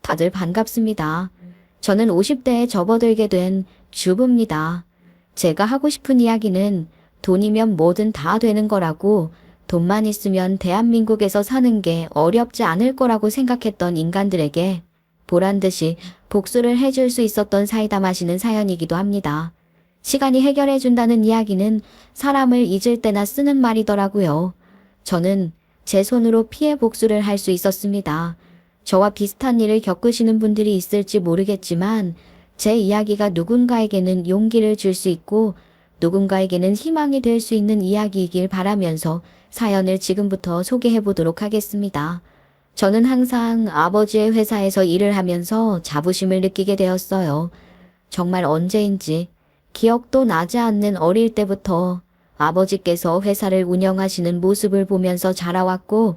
다들 반갑습니다. 저는 50대에 접어들게 된 주부입니다. 제가 하고 싶은 이야기는 돈이면 뭐든 다 되는 거라고, 돈만 있으면 대한민국에서 사는 게 어렵지 않을 거라고 생각했던 인간들에게 보란 듯이 복수를 해줄 수 있었던 사이다 마시는 사연이기도 합니다. 시간이 해결해준다는 이야기는 사람을 잊을 때나 쓰는 말이더라고요. 저는 제 손으로 피해 복수를 할 수 있었습니다. 저와 비슷한 일을 겪으시는 분들이 있을지 모르겠지만 제 이야기가 누군가에게는 용기를 줄 수 있고 누군가에게는 희망이 될 수 있는 이야기이길 바라면서 사연을 지금부터 소개해 보도록 하겠습니다. 저는 항상 아버지의 회사에서 일을 하면서 자부심을 느끼게 되었어요. 정말 언제인지 기억도 나지 않는 어릴 때부터 아버지께서 회사를 운영하시는 모습을 보면서 자라왔고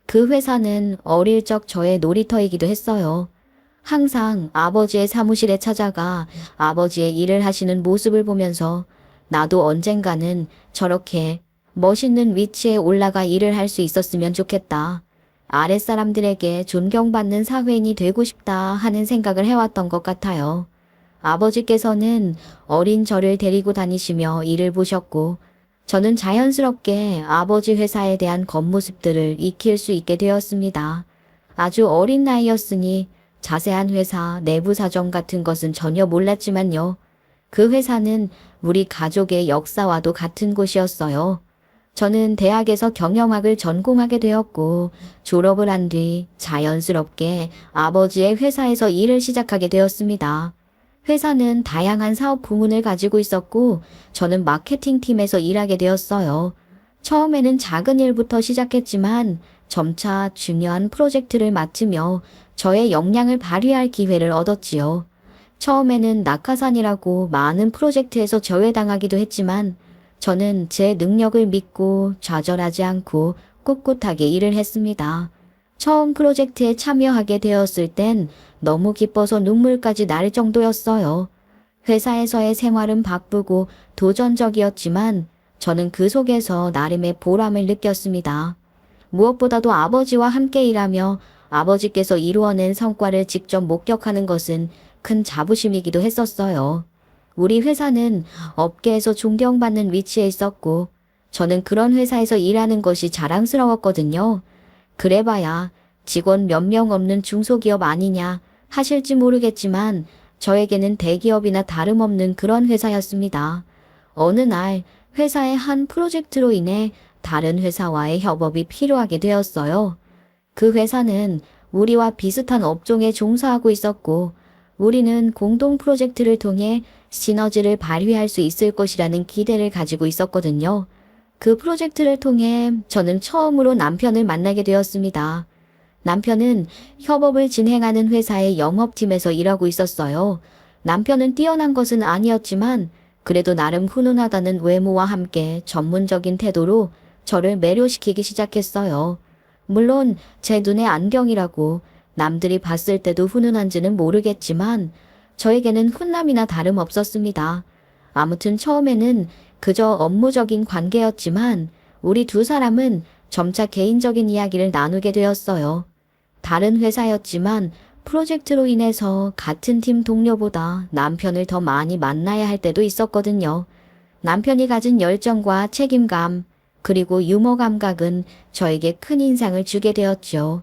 그 회사는 어릴 적 저의 놀이터이기도 했어요. 항상 아버지의 사무실에 찾아가 아버지의 일을 하시는 모습을 보면서 나도 언젠가는 저렇게 멋있는 위치에 올라가 일을 할 수 있었으면 좋겠다. 아랫사람들에게 존경받는 사회인이 되고 싶다 하는 생각을 해왔던 것 같아요. 아버지께서는 어린 저를 데리고 다니시며 일을 보셨고 저는 자연스럽게 아버지 회사에 대한 겉모습들을 익힐 수 있게 되었습니다. 아주 어린 나이였으니 자세한 회사 내부 사정 같은 것은 전혀 몰랐지만요. 그 회사는 우리 가족의 역사와도 같은 곳이었어요. 저는 대학에서 경영학을 전공하게 되었고 졸업을 한 뒤 자연스럽게 아버지의 회사에서 일을 시작하게 되었습니다. 회사는 다양한 사업 부문을 가지고 있었고 저는 마케팅팀에서 일하게 되었어요. 처음에는 작은 일부터 시작했지만 점차 중요한 프로젝트를 맡으며 저의 역량을 발휘할 기회를 얻었지요. 처음에는 낙하산이라고 많은 프로젝트에서 제외당하기도 했지만 저는 제 능력을 믿고 좌절하지 않고 꿋꿋하게 일을 했습니다. 처음 프로젝트에 참여하게 되었을 땐 너무 기뻐서 눈물까지 날 정도였어요. 회사에서의 생활은 바쁘고 도전적이었지만 저는 그 속에서 나름의 보람을 느꼈습니다. 무엇보다도 아버지와 함께 일하며 아버지께서 이루어낸 성과를 직접 목격하는 것은 큰 자부심이기도 했었어요. 우리 회사는 업계에서 존경받는 위치에 있었고 저는 그런 회사에서 일하는 것이 자랑스러웠거든요. 그래봐야 직원 몇 명 없는 중소기업 아니냐 하실지 모르겠지만 저에게는 대기업이나 다름없는 그런 회사였습니다. 어느 날 회사의 한 프로젝트로 인해 다른 회사와의 협업이 필요하게 되었어요. 그 회사는 우리와 비슷한 업종에 종사하고 있었고 우리는 공동 프로젝트를 통해 시너지를 발휘할 수 있을 것이라는 기대를 가지고 있었거든요. 그 프로젝트를 통해 저는 처음으로 남편을 만나게 되었습니다. 남편은 협업을 진행하는 회사의 영업팀에서 일하고 있었어요. 남편은 뛰어난 것은 아니었지만 그래도 나름 훈훈하다는 외모와 함께 전문적인 태도로 저를 매료시키기 시작했어요. 물론 제 눈에 안경이라고 남들이 봤을 때도 훈훈한지는 모르겠지만 저에게는 훈남이나 다름없었습니다. 아무튼 처음에는 그저 업무적인 관계였지만 우리 두 사람은 점차 개인적인 이야기를 나누게 되었어요. 다른 회사였지만 프로젝트로 인해서 같은 팀 동료보다 남편을 더 많이 만나야 할 때도 있었거든요. 남편이 가진 열정과 책임감, 그리고 유머 감각은 저에게 큰 인상을 주게 되었죠.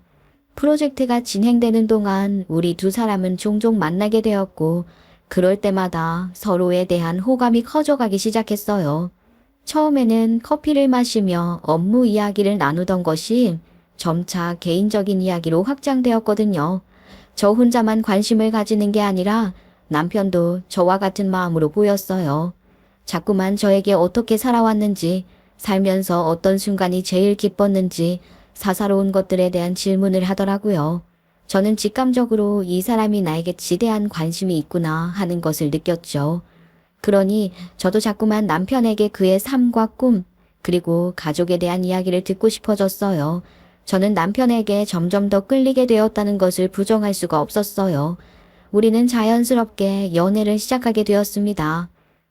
프로젝트가 진행되는 동안 우리 두 사람은 종종 만나게 되었고 그럴 때마다 서로에 대한 호감이 커져가기 시작했어요. 처음에는 커피를 마시며 업무 이야기를 나누던 것이 점차 개인적인 이야기로 확장되었거든요. 저 혼자만 관심을 가지는 게 아니라 남편도 저와 같은 마음으로 보였어요. 자꾸만 저에게 어떻게 살아왔는지, 살면서 어떤 순간이 제일 기뻤는지 사사로운 것들에 대한 질문을 하더라고요. 저는 직감적으로 이 사람이 나에게 지대한 관심이 있구나 하는 것을 느꼈죠. 그러니 저도 자꾸만 남편에게 그의 삶과 꿈, 그리고 가족에 대한 이야기를 듣고 싶어졌어요. 저는 남편에게 점점 더 끌리게 되었다는 것을 부정할 수가 없었어요. 우리는 자연스럽게 연애를 시작하게 되었습니다.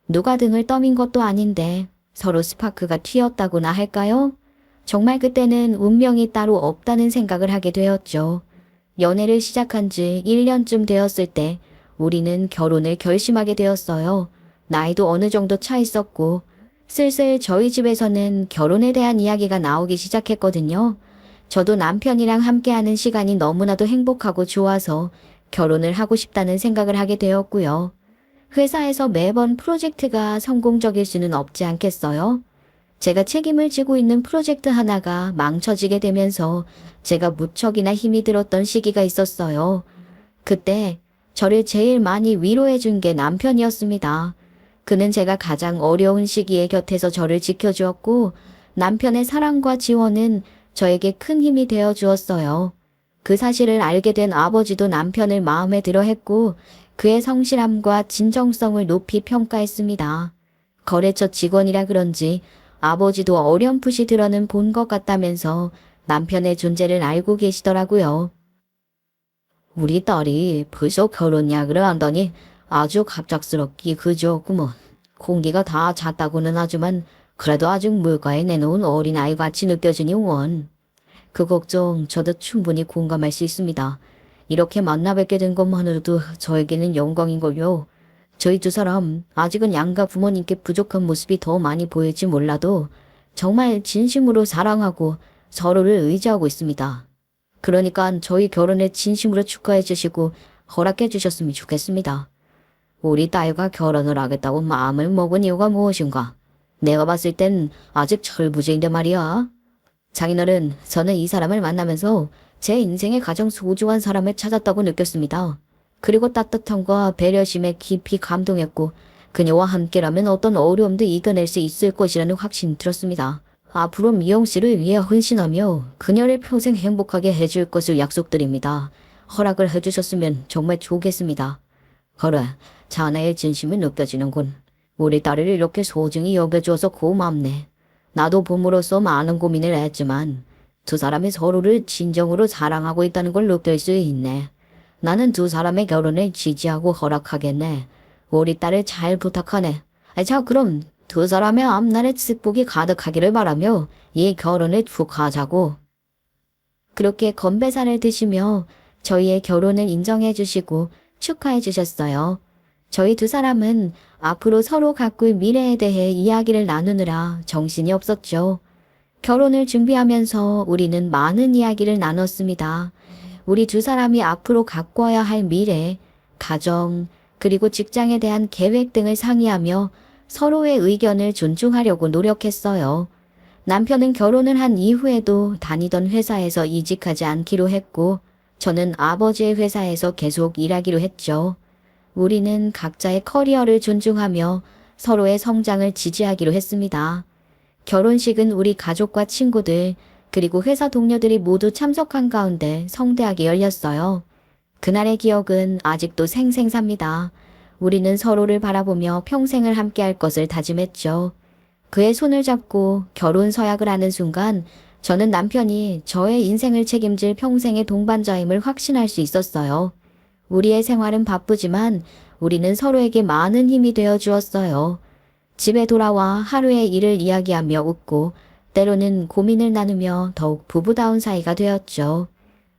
누가 등을 떠민 것도 아닌데 서로 스파크가 튀었다고나 할까요? 정말 그때는 운명이 따로 없다는 생각을 하게 되었죠. 연애를 시작한 지 1년쯤 되었을 때 우리는 결혼을 결심하게 되었어요. 나이도 어느 정도 차 있었고 슬슬 저희 집에서는 결혼에 대한 이야기가 나오기 시작했거든요. 저도 남편이랑 함께하는 시간이 너무나도 행복하고 좋아서 결혼을 하고 싶다는 생각을 하게 되었고요. 회사에서 매번 프로젝트가 성공적일 수는 없지 않겠어요? 제가 책임을 지고 있는 프로젝트 하나가 망쳐지게 되면서 제가 무척이나 힘이 들었던 시기가 있었어요. 그때 저를 제일 많이 위로해 준 게 남편이었습니다. 그는 제가 가장 어려운 시기에 곁에서 저를 지켜주었고 남편의 사랑과 지원은 저에게 큰 힘이 되어 주었어요. 그 사실을 알게 된 아버지도 남편을 마음에 들어 했고 그의 성실함과 진정성을 높이 평가했습니다. 거래처 직원이라 그런지 아버지도 어렴풋이 들어는 본 것 같다면서 남편의 존재를 알고 계시더라고요. 우리 딸이 벌써 결혼 이야기를 한다니 아주 갑작스럽기 그저구먼. 공기가 다 찼다고는 하지만 그래도 아직 물가에 내놓은 어린아이 같이 느껴지니 원. 그 걱정 저도 충분히 공감할 수 있습니다. 이렇게 만나 뵙게 된 것만으로도 저에게는 영광인걸요. 저희 두 사람 아직은 양가 부모님께 부족한 모습이 더 많이 보일지 몰라도 정말 진심으로 사랑하고 서로를 의지하고 있습니다. 그러니까 저희 결혼을 진심으로 축하해 주시고 허락해 주셨으면 좋겠습니다. 우리 딸과 결혼을 하겠다고 마음을 먹은 이유가 무엇인가? 내가 봤을 땐 아직 철부지인데 말이야. 장인어른, 저는 이 사람을 만나면서 제 인생의 가장 소중한 사람을 찾았다고 느꼈습니다. 그리고 따뜻함과 배려심에 깊이 감동했고 그녀와 함께라면 어떤 어려움도 이겨낼 수 있을 것이라는 확신이 들었습니다. 앞으로 미영 씨를 위해 헌신하며 그녀를 평생 행복하게 해줄 것을 약속드립니다. 허락을 해주셨으면 정말 좋겠습니다. 그래, 자네의 진심이 느껴지는군. 우리 딸을 이렇게 소중히 여겨줘서 고맙네. 나도 부모로서 많은 고민을 했지만 두 사람이 서로를 진정으로 사랑하고 있다는 걸 느낄 수 있네. 나는 두 사람의 결혼을 지지하고 허락하겠네. 우리 딸을 잘 부탁하네. 자, 그럼 두 사람의 앞날에 축복이 가득하기를 바라며 이 결혼을 축하하자고. 그렇게 건배사를 드시며 저희의 결혼을 인정해 주시고 축하해 주셨어요. 저희 두 사람은 앞으로 서로 가꿀 미래에 대해 이야기를 나누느라 정신이 없었죠. 결혼을 준비하면서 우리는 많은 이야기를 나눴습니다. 우리 두 사람이 앞으로 가꿔야 할 미래, 가정, 그리고 직장에 대한 계획 등을 상의하며 서로의 의견을 존중하려고 노력했어요. 남편은 결혼을 한 이후에도 다니던 회사에서 이직하지 않기로 했고 저는 아버지의 회사에서 계속 일하기로 했죠. 우리는 각자의 커리어를 존중하며 서로의 성장을 지지하기로 했습니다. 결혼식은 우리 가족과 친구들 그리고 회사 동료들이 모두 참석한 가운데 성대하게 열렸어요. 그날의 기억은 아직도 생생삽니다. 우리는 서로를 바라보며 평생을 함께할 것을 다짐했죠. 그의 손을 잡고 결혼 서약을 하는 순간 저는 남편이 저의 인생을 책임질 평생의 동반자임을 확신할 수 있었어요. 우리의 생활은 바쁘지만 우리는 서로에게 많은 힘이 되어 주었어요. 집에 돌아와 하루의 일을 이야기하며 웃고 때로는 고민을 나누며 더욱 부부다운 사이가 되었죠.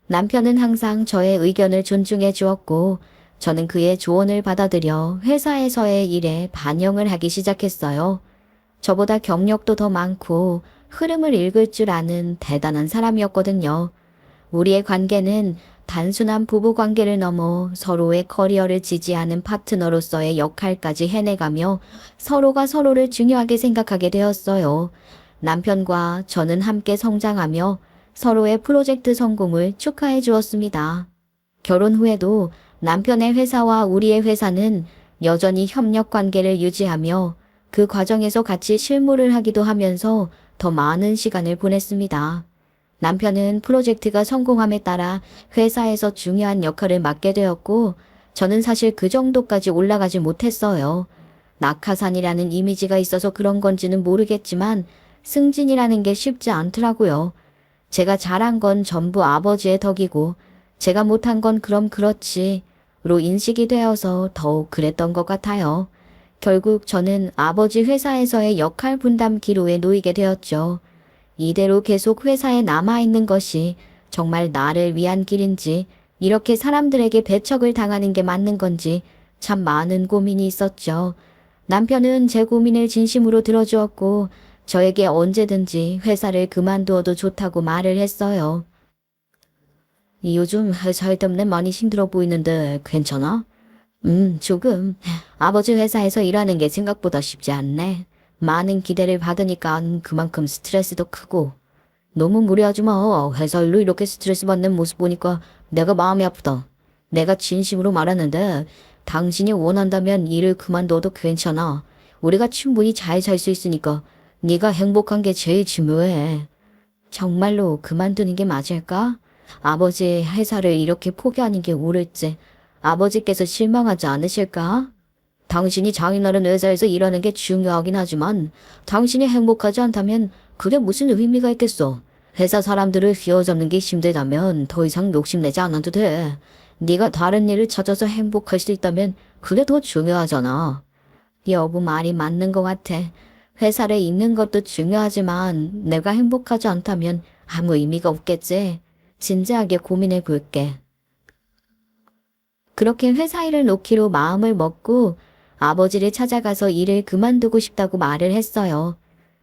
남편은 항상 저의 의견을 존중해 주었고 저는 그의 조언을 받아들여 회사에서의 일에 반영을 하기 시작했어요. 저보다 경력도 더 많고 흐름을 읽을 줄 아는 대단한 사람이었거든요. 우리의 관계는 단순한 부부 관계를 넘어 서로의 커리어를 지지하는 파트너로서의 역할까지 해내가며 서로가 서로를 중요하게 생각하게 되었어요. 남편과 저는 함께 성장하며 서로의 프로젝트 성공을 축하해 주었습니다. 결혼 후에도 남편의 회사와 우리의 회사는 여전히 협력 관계를 유지하며 그 과정에서 같이 실무를 하기도 하면서 더 많은 시간을 보냈습니다. 남편은 프로젝트가 성공함에 따라 회사에서 중요한 역할을 맡게 되었고 저는 사실 그 정도까지 올라가지 못했어요. 낙하산이라는 이미지가 있어서 그런 건지는 모르겠지만 승진이라는 게 쉽지 않더라고요. 제가 잘한 건 전부 아버지의 덕이고 제가 못한 건 그럼 그렇지로 인식이 되어서 더욱 그랬던 것 같아요. 결국 저는 아버지 회사에서의 역할 분담 기로에 놓이게 되었죠. 이대로 계속 회사에 남아있는 것이 정말 나를 위한 길인지 이렇게 사람들에게 배척을 당하는 게 맞는 건지 참 많은 고민이 있었죠. 남편은 제 고민을 진심으로 들어주었고 저에게 언제든지 회사를 그만두어도 좋다고 말을 했어요. 요즘 회사 일 때문에 많이 힘들어 보이는데 괜찮아? 조금. 아버지 회사에서 일하는 게 생각보다 쉽지 않네. 많은 기대를 받으니까 그만큼 스트레스도 크고. 너무 무리하지 마. 회사 일로 이렇게 스트레스 받는 모습 보니까 내가 마음이 아프다. 내가 진심으로 말하는데 당신이 원한다면 일을 그만둬도 괜찮아. 우리가 충분히 잘 살 수 있으니까 네가 행복한 게 제일 중요해. 정말로 그만두는 게 맞을까? 아버지 회사를 이렇게 포기하는 게 옳을지 아버지께서 실망하지 않으실까? 당신이 장인어른 회사에서 일하는 게 중요하긴 하지만 당신이 행복하지 않다면 그게 무슨 의미가 있겠어? 회사 사람들을 휘어잡는 게 힘들다면 더 이상 욕심내지 않아도 돼. 네가 다른 일을 찾아서 행복할 수 있다면 그게 더 중요하잖아. 여보 말이 맞는 것 같아. 회사를 있는 것도 중요하지만 내가 행복하지 않다면 아무 의미가 없겠지. 진지하게 고민해 볼게. 그렇게 회사 일을 놓기로 마음을 먹고 아버지를 찾아가서 일을 그만두고 싶다고 말을 했어요.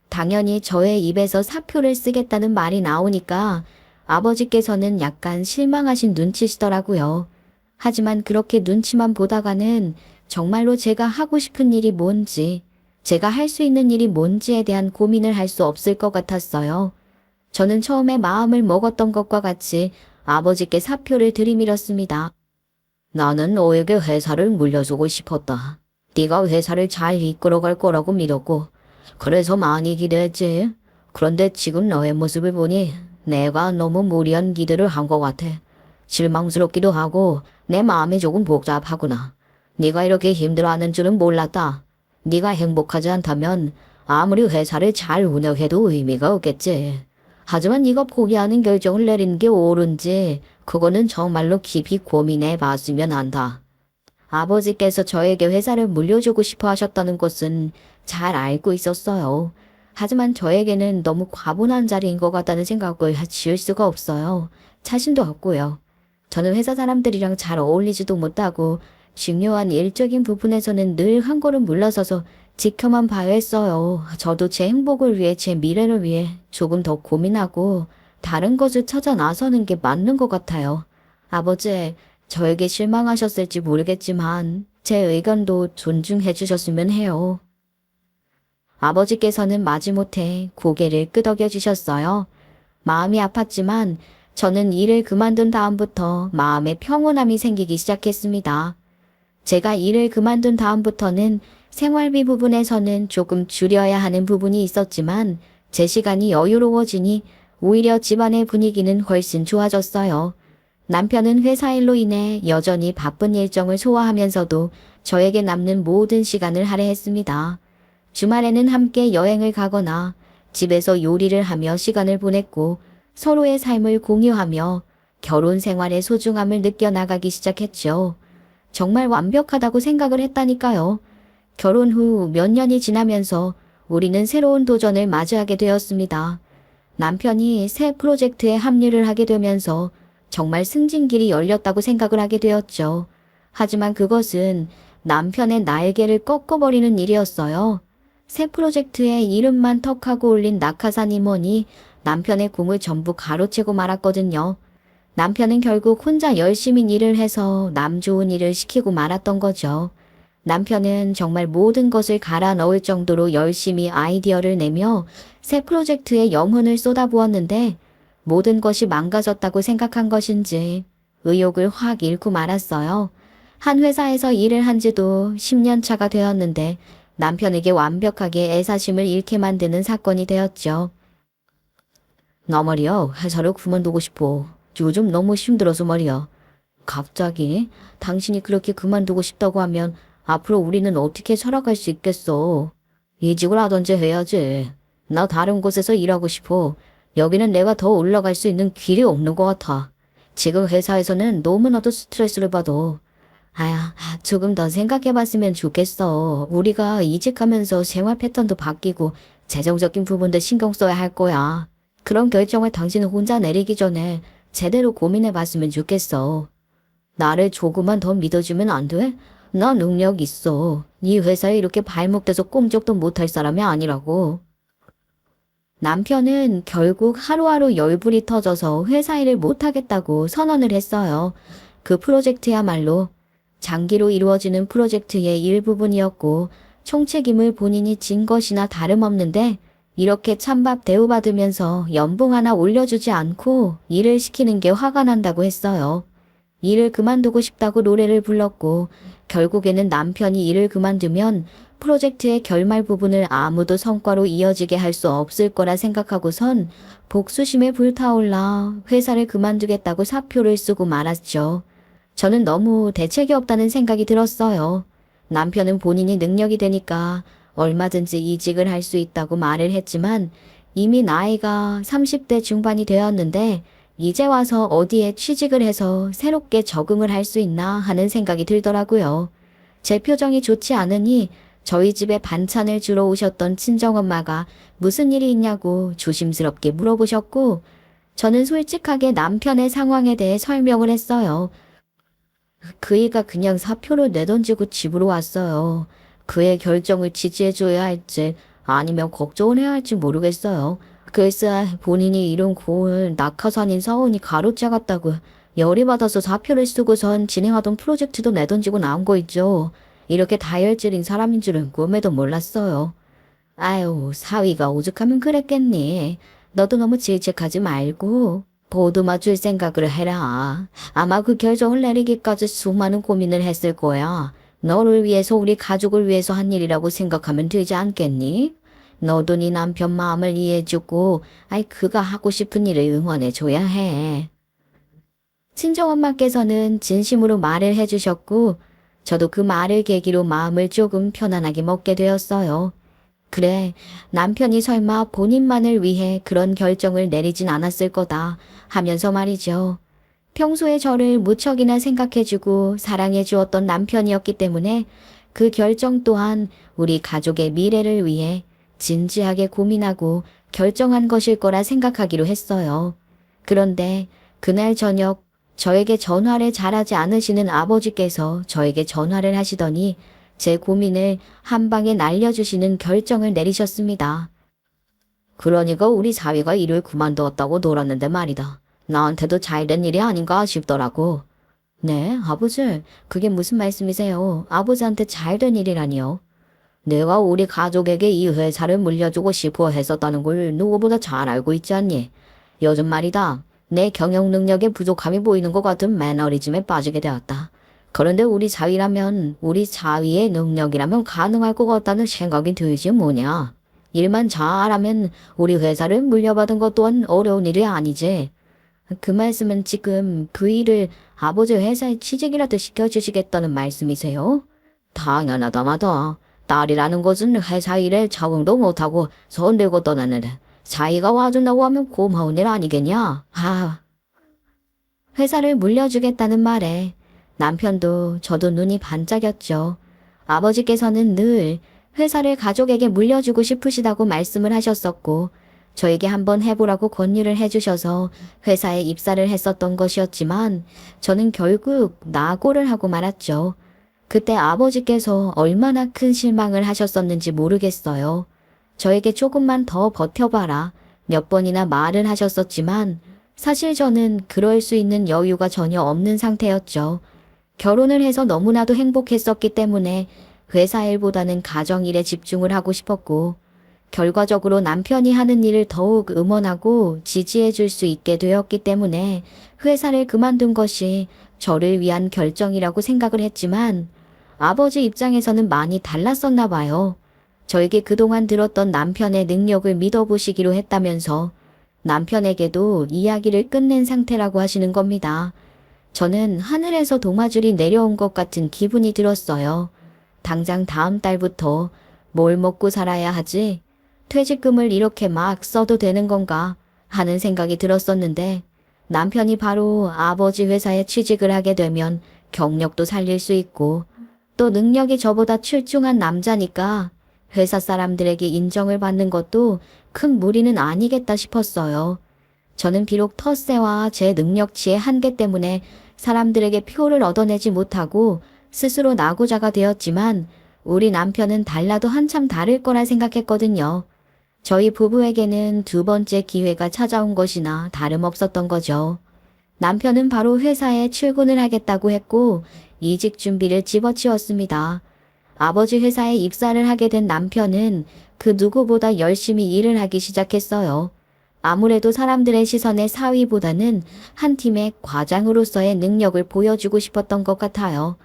당연히 저의 입에서 사표를 쓰겠다는 말이 나오니까 아버지께서는 약간 실망하신 눈치시더라고요. 하지만 그렇게 눈치만 보다가는 정말로 제가 하고 싶은 일이 뭔지, 제가 할 수 있는 일이 뭔지에 대한 고민을 할 수 없을 것 같았어요. 저는 처음에 마음을 먹었던 것과 같이 아버지께 사표를 들이밀었습니다. 나는 너에게 회사를 물려주고 싶었다. 네가 회사를 잘 이끌어갈 거라고 믿었고 그래서 많이 기대했지. 그런데 지금 너의 모습을 보니 내가 너무 무리한 기대를 한 것 같아. 실망스럽기도 하고 내 마음이 조금 복잡하구나. 네가 이렇게 힘들어하는 줄은 몰랐다. 네가 행복하지 않다면 아무리 회사를 잘 운영해도 의미가 없겠지. 하지만 네가 포기하는 결정을 내리는 게 옳은지 그거는 정말로 깊이 고민해 봤으면 한다. 아버지께서 저에게 회사를 물려주고 싶어 하셨다는 것은 잘 알고 있었어요. 하지만 저에게는 너무 과분한 자리인 것 같다는 생각을 지울 수가 없어요. 자신도 없고요. 저는 회사 사람들이랑 잘 어울리지도 못하고 중요한 일적인 부분에서는 늘 한 걸음 물러서서 지켜만 봐야 했어요. 저도 제 행복을 위해 제 미래를 위해 조금 더 고민하고 다른 것을 찾아 나서는 게 맞는 것 같아요. 아버지, 저에게 실망하셨을지 모르겠지만 제 의견도 존중해 주셨으면 해요. 아버지께서는 마지못해 고개를 끄덕여 주셨어요. 마음이 아팠지만 저는 일을 그만둔 다음부터 마음에 평온함이 생기기 시작했습니다. 제가 일을 그만둔 다음부터는 생활비 부분에서는 조금 줄여야 하는 부분이 있었지만 제 시간이 여유로워지니 오히려 집안의 분위기는 훨씬 좋아졌어요. 남편은 회사 일로 인해 여전히 바쁜 일정을 소화하면서도 저에게 남는 모든 시간을 할애했습니다. 주말에는 함께 여행을 가거나 집에서 요리를 하며 시간을 보냈고 서로의 삶을 공유하며 결혼 생활의 소중함을 느껴나가기 시작했죠. 정말 완벽하다고 생각을 했다니까요. 결혼 후 몇 년이 지나면서 우리는 새로운 도전을 맞이하게 되었습니다. 남편이 새 프로젝트에 합류를 하게 되면서 정말 승진길이 열렸다고 생각을 하게 되었죠. 하지만 그것은 남편의 날개를 꺾어버리는 일이었어요. 새 프로젝트에 이름만 턱하고 올린 낙하산 임원이 남편의 꿈을 전부 가로채고 말았거든요. 남편은 결국 혼자 열심히 일을 해서 남 좋은 일을 시키고 말았던 거죠. 남편은 정말 모든 것을 갈아 넣을 정도로 열심히 아이디어를 내며 새 프로젝트에 영혼을 쏟아부었는데 모든 것이 망가졌다고 생각한 것인지 의욕을 확 잃고 말았어요. 한 회사에서 일을 한 지도 10년 차가 되었는데 남편에게 완벽하게 애사심을 잃게 만드는 사건이 되었죠. 나 말이야, 회사를 그만두고 싶어. 요즘 너무 힘들어서 말이야. 갑자기 당신이 그렇게 그만두고 싶다고 하면 앞으로 우리는 어떻게 살아갈 수 있겠어. 이직을 하던지 해야지. 나 다른 곳에서 일하고 싶어. 여기는 내가 더 올라갈 수 있는 길이 없는 것 같아. 지금 회사에서는 너무나도 스트레스를 받아. 아야, 조금 더 생각해봤으면 좋겠어. 우리가 이직하면서 생활 패턴도 바뀌고 재정적인 부분도 신경 써야 할 거야. 그런 결정을 당신은 혼자 내리기 전에 제대로 고민해봤으면 좋겠어. 나를 조금만 더 믿어주면 안 돼? 나 능력 있어. 네 회사에 이렇게 발목대서 꼼짝도 못할 사람이 아니라고. 남편은 결국 하루하루 열불이 터져서 회사 일을 못하겠다고 선언을 했어요. 그 프로젝트야말로 장기로 이루어지는 프로젝트의 일부분이었고 총책임을 본인이 진 것이나 다름없는데 이렇게 찬밥 대우받으면서 연봉 하나 올려주지 않고 일을 시키는 게 화가 난다고 했어요. 일을 그만두고 싶다고 노래를 불렀고 결국에는 남편이 일을 그만두면 프로젝트의 결말 부분을 아무도 성과로 이어지게 할 수 없을 거라 생각하고선 복수심에 불타올라 회사를 그만두겠다고 사표를 쓰고 말았죠. 저는 너무 대책이 없다는 생각이 들었어요. 남편은 본인이 능력이 되니까 얼마든지 이직을 할 수 있다고 말을 했지만 이미 나이가 30대 중반이 되었는데 이제 와서 어디에 취직을 해서 새롭게 적응을 할 수 있나 하는 생각이 들더라고요. 제 표정이 좋지 않으니 저희 집에 반찬을 주러 오셨던 친정엄마가 무슨 일이 있냐고 조심스럽게 물어보셨고 저는 솔직하게 남편의 상황에 대해 설명을 했어요. 그이가 그냥 사표를 내던지고 집으로 왔어요. 그의 결정을 지지해줘야 할지 아니면 걱정을 해야 할지 모르겠어요. 글쎄 본인이 이런 고을 낙하산인 사원이 가로채갔다고 열이 받아서 사표를 쓰고선 진행하던 프로젝트도 내던지고 나온 거 있죠. 이렇게 다혈질인 사람인 줄은 꿈에도 몰랐어요. 아유 사위가 오죽하면 그랬겠니. 너도 너무 질책하지 말고 보듬어 줄 생각을 해라. 아마 그 결정을 내리기까지 수많은 고민을 했을 거야. 너를 위해서 우리 가족을 위해서 한 일이라고 생각하면 되지 않겠니? 너도 네 남편 마음을 이해해주고 그가 하고 싶은 일을 응원해줘야 해. 친정엄마께서는 진심으로 말을 해주셨고 저도 그 말을 계기로 마음을 조금 편안하게 먹게 되었어요. 그래, 남편이 설마 본인만을 위해 그런 결정을 내리진 않았을 거다 하면서 말이죠. 평소에 저를 무척이나 생각해주고 사랑해 주었던 남편이었기 때문에 그 결정 또한 우리 가족의 미래를 위해 진지하게 고민하고 결정한 것일 거라 생각하기로 했어요. 그런데 그날 저녁 저에게 전화를 잘하지 않으시는 아버지께서 저에게 전화를 하시더니 제 고민을 한 방에 날려주시는 결정을 내리셨습니다. 그러니까 우리 사위가 일을 그만두었다고 놀았는데 말이다. 나한테도 잘된 일이 아닌가 싶더라고. 네, 아버지, 그게 무슨 말씀이세요? 아버지한테 잘된 일이라니요? 내가 우리 가족에게 이 회사를 물려주고 싶어 했었다는 걸 누구보다 잘 알고 있지 않니? 요즘 말이다. 내 경영 능력에 부족함이 보이는 것 같은 매너리즘에 빠지게 되었다. 그런데 우리 사위의 능력이라면 가능할 것 같다는 생각이 들지 뭐냐. 일만 잘하면 우리 회사를 물려받은 것 또한 어려운 일이 아니지. 그 말씀은 지금 그 일을 아버지 회사에 취직이라도 시켜주시겠다는 말씀이세요? 당연하다마다. 딸이라는 것은 회사 일에 적응도 못하고 손들고 떠났는데 자기가 와준다고 하면 고마운 일 아니겠냐? 회사를 물려주겠다는 말에 남편도 저도 눈이 반짝였죠. 아버지께서는 늘 회사를 가족에게 물려주고 싶으시다고 말씀을 하셨었고 저에게 한번 해보라고 권유를 해주셔서 회사에 입사를 했었던 것이었지만 저는 결국 낙오를 하고 말았죠. 그때 아버지께서 얼마나 큰 실망을 하셨었는지 모르겠어요. 저에게 조금만 더 버텨봐라 몇 번이나 말을 하셨었지만 사실 저는 그럴 수 있는 여유가 전혀 없는 상태였죠. 결혼을 해서 너무나도 행복했었기 때문에 회사 일보다는 가정 일에 집중을 하고 싶었고 결과적으로 남편이 하는 일을 더욱 응원하고 지지해 줄 수 있게 되었기 때문에 회사를 그만둔 것이 저를 위한 결정이라고 생각을 했지만 아버지 입장에서는 많이 달랐었나 봐요. 저에게 그동안 들었던 남편의 능력을 믿어보시기로 했다면서 남편에게도 이야기를 끝낸 상태라고 하시는 겁니다. 저는 하늘에서 동아줄이 내려온 것 같은 기분이 들었어요. 당장 다음 달부터 뭘 먹고 살아야 하지? 퇴직금을 이렇게 막 써도 되는 건가? 하는 생각이 들었었는데 남편이 바로 아버지 회사에 취직을 하게 되면 경력도 살릴 수 있고 또 능력이 저보다 출중한 남자니까 회사 사람들에게 인정을 받는 것도 큰 무리는 아니겠다 싶었어요. 저는 비록 텃세와 제 능력치의 한계 때문에 사람들에게 표를 얻어내지 못하고 스스로 낙오자가 되었지만 우리 남편은 달라도 한참 다를 거라 생각했거든요. 저희 부부에게는 두 번째 기회가 찾아온 것이나 다름없었던 거죠. 남편은 바로 회사에 출근을 하겠다고 했고 이직 준비를 집어치웠습니다. 아버지 회사에 입사를 하게 된 남편은 그 누구보다 열심히 일을 하기 시작했어요. 아무래도 사람들의 시선의 사위보다는 한 팀의 과장으로서의 능력을 보여주고 싶었던 것 같아요.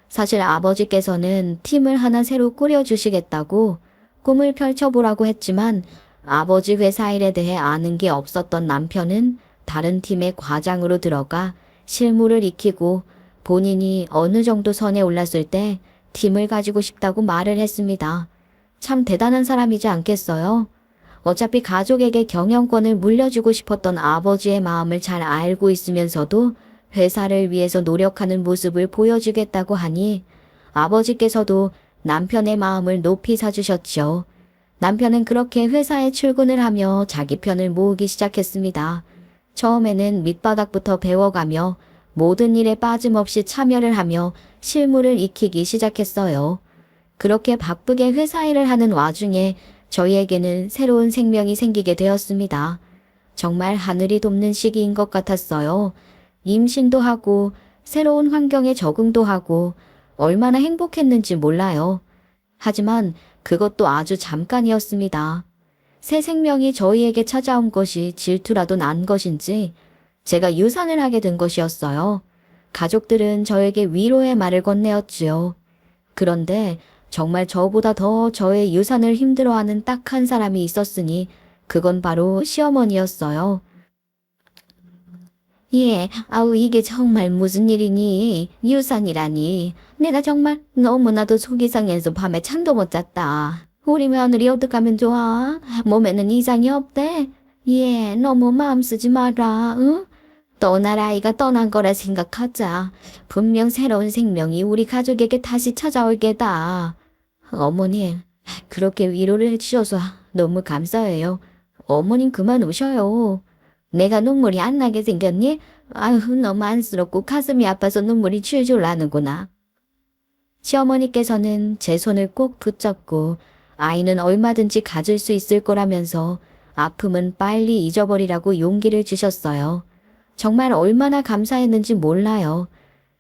사실 아버지께서는 팀을 하나 새로 꾸려주시겠다고 꿈을 펼쳐보라고 했지만 아버지 회사 일에 대해 아는 게 없었던 남편은 다른 팀의 과장으로 들어가 실무를 익히고 본인이 어느 정도 선에 올랐을 때 팀을 가지고 싶다고 말을 했습니다. 참 대단한 사람이지 않겠어요? 어차피 가족에게 경영권을 물려주고 싶었던 아버지의 마음을 잘 알고 있으면서도 회사를 위해서 노력하는 모습을 보여주겠다고 하니 아버지께서도 남편의 마음을 높이 사주셨죠. 남편은 그렇게 회사에 출근을 하며 자기 편을 모으기 시작했습니다. 처음에는 밑바닥부터 배워가며 모든 일에 빠짐없이 참여를 하며 실무를 익히기 시작했어요. 그렇게 바쁘게 회사 일을 하는 와중에 저희에게는 새로운 생명이 생기게 되었습니다. 정말 하늘이 돕는 시기인 것 같았어요. 임신도 하고 새로운 환경에 적응도 하고 얼마나 행복했는지 몰라요. 하지만 그것도 아주 잠깐이었습니다. 새 생명이 저희에게 찾아온 것이 질투라도 난 것인지 제가 유산을 하게 된 것이었어요. 가족들은 저에게 위로의 말을 건네었지요. 그런데 정말 저보다 더 저의 유산을 힘들어하는 딱 한 사람이 있었으니 그건 바로 시어머니였어요. 예, 아우 이게 정말 무슨 일이니? 유산이라니. 내가 정말 너무나도 속이 상해서 밤에 잠도 못 잤다. 우리 며느리 어떡하면 좋아? 몸에는 이상이 없대? 예, 너무 마음 쓰지 마라, 응? 떠날 아이가 떠난 거라 생각하자. 분명 새로운 생명이 우리 가족에게 다시 찾아올 게다. 어머님, 그렇게 위로를 해주셔서 너무 감사해요. 어머님 그만 우셔요. 내가 눈물이 안 나게 생겼니? 아유, 너무 안쓰럽고 가슴이 아파서 눈물이 줄줄 나는구나. 시어머니께서는 제 손을 꼭 붙잡고 아이는 얼마든지 가질 수 있을 거라면서 아픔은 빨리 잊어버리라고 용기를 주셨어요. 정말 얼마나 감사했는지 몰라요.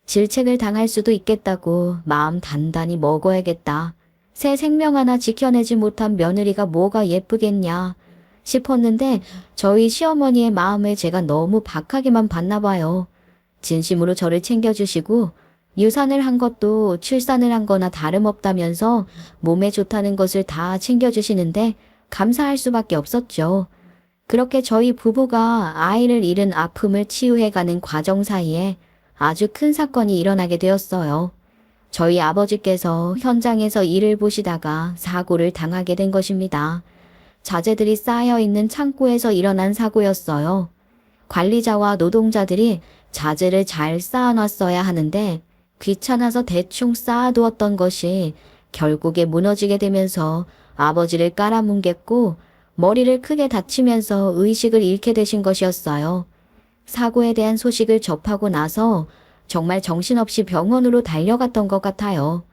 질책을 당할 수도 있겠다고 마음 단단히 먹어야겠다. 새 생명 하나 지켜내지 못한 며느리가 뭐가 예쁘겠냐 싶었는데 저희 시어머니의 마음을 제가 너무 박하게만 봤나 봐요. 진심으로 저를 챙겨주시고 유산을 한 것도 출산을 한 거나 다름없다면서 몸에 좋다는 것을 다 챙겨주시는데 감사할 수밖에 없었죠. 그렇게 저희 부부가 아이를 잃은 아픔을 치유해가는 과정 사이에 아주 큰 사건이 일어나게 되었어요. 저희 아버지께서 현장에서 일을 보시다가 사고를 당하게 된 것입니다. 자재들이 쌓여있는 창고에서 일어난 사고였어요. 관리자와 노동자들이 자재를 잘 쌓아놨어야 하는데 귀찮아서 대충 쌓아두었던 것이 결국에 무너지게 되면서 아버지를 깔아뭉갰고 머리를 크게 다치면서 의식을 잃게 되신 것이었어요. 사고에 대한 소식을 접하고 나서 정말 정신없이 병원으로 달려갔던 것 같아요.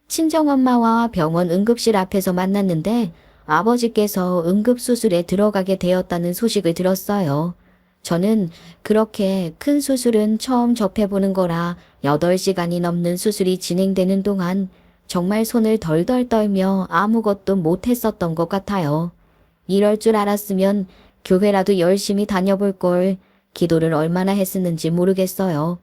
친정엄마와 병원 응급실 앞에서 만났는데 아버지께서 응급수술에 들어가게 되었다는 소식을 들었어요. 저는 그렇게 큰 수술은 처음 접해보는 거라 8시간이 넘는 수술이 진행되는 동안 정말 손을 덜덜 떨며 아무것도 못했었던 것 같아요. 이럴 줄 알았으면 교회라도 열심히 다녀볼 걸 기도를 얼마나 했었는지 모르겠어요.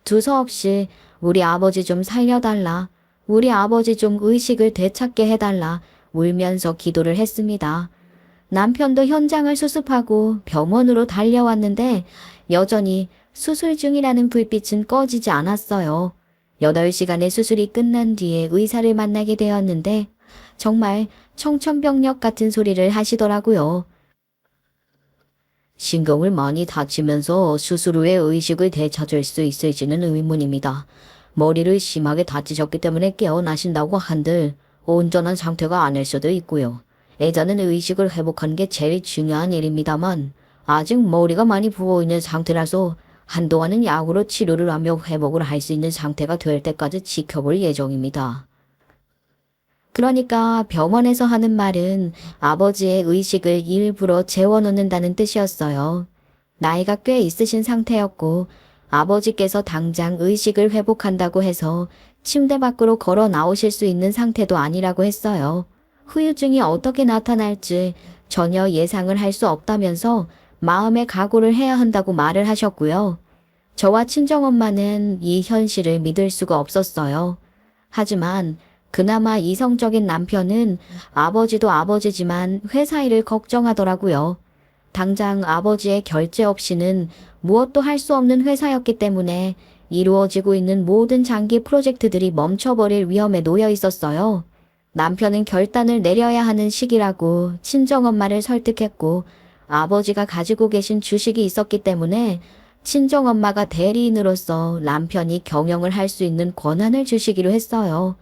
두서없이 우리 아버지 좀 살려달라. 우리 아버지 좀 의식을 되찾게 해달라. 울면서 기도를 했습니다. 남편도 현장을 수습하고 병원으로 달려왔는데 여전히 수술 중이라는 불빛은 꺼지지 않았어요. 8시간의 수술이 끝난 뒤에 의사를 만나게 되었는데 정말 청천벽력 같은 소리를 하시더라고요. 신경을 많이 다치면서 수술 후에 의식을 되찾을 수 있을지는 의문입니다. 머리를 심하게 다치셨기 때문에 깨어나신다고 한들 온전한 상태가 아닐 수도 있고요. 예전엔 의식을 회복하는 게 제일 중요한 일입니다만 아직 머리가 많이 부어있는 상태라서 한동안은 약으로 치료를 하며 회복을 할 수 있는 상태가 될 때까지 지켜볼 예정입니다. 그러니까 병원에서 하는 말은 아버지의 의식을 일부러 재워놓는다는 뜻이었어요. 나이가 꽤 있으신 상태였고 아버지께서 당장 의식을 회복한다고 해서 침대 밖으로 걸어 나오실 수 있는 상태도 아니라고 했어요. 후유증이 어떻게 나타날지 전혀 예상을 할 수 없다면서 마음의 각오를 해야 한다고 말을 하셨고요. 저와 친정엄마는 이 현실을 믿을 수가 없었어요. 하지만 그나마 이성적인 남편은 아버지도 아버지지만 회사 일을 걱정하더라고요. 당장 아버지의 결제 없이는 무엇도 할 수 없는 회사였기 때문에 이루어지고 있는 모든 장기 프로젝트들이 멈춰버릴 위험에 놓여 있었어요. 남편은 결단을 내려야 하는 시기라고 친정엄마를 설득했고 아버지가 가지고 계신 주식이 있었기 때문에 친정엄마가 대리인으로서 남편이 경영을 할 수 있는 권한을 주시기로 했어요.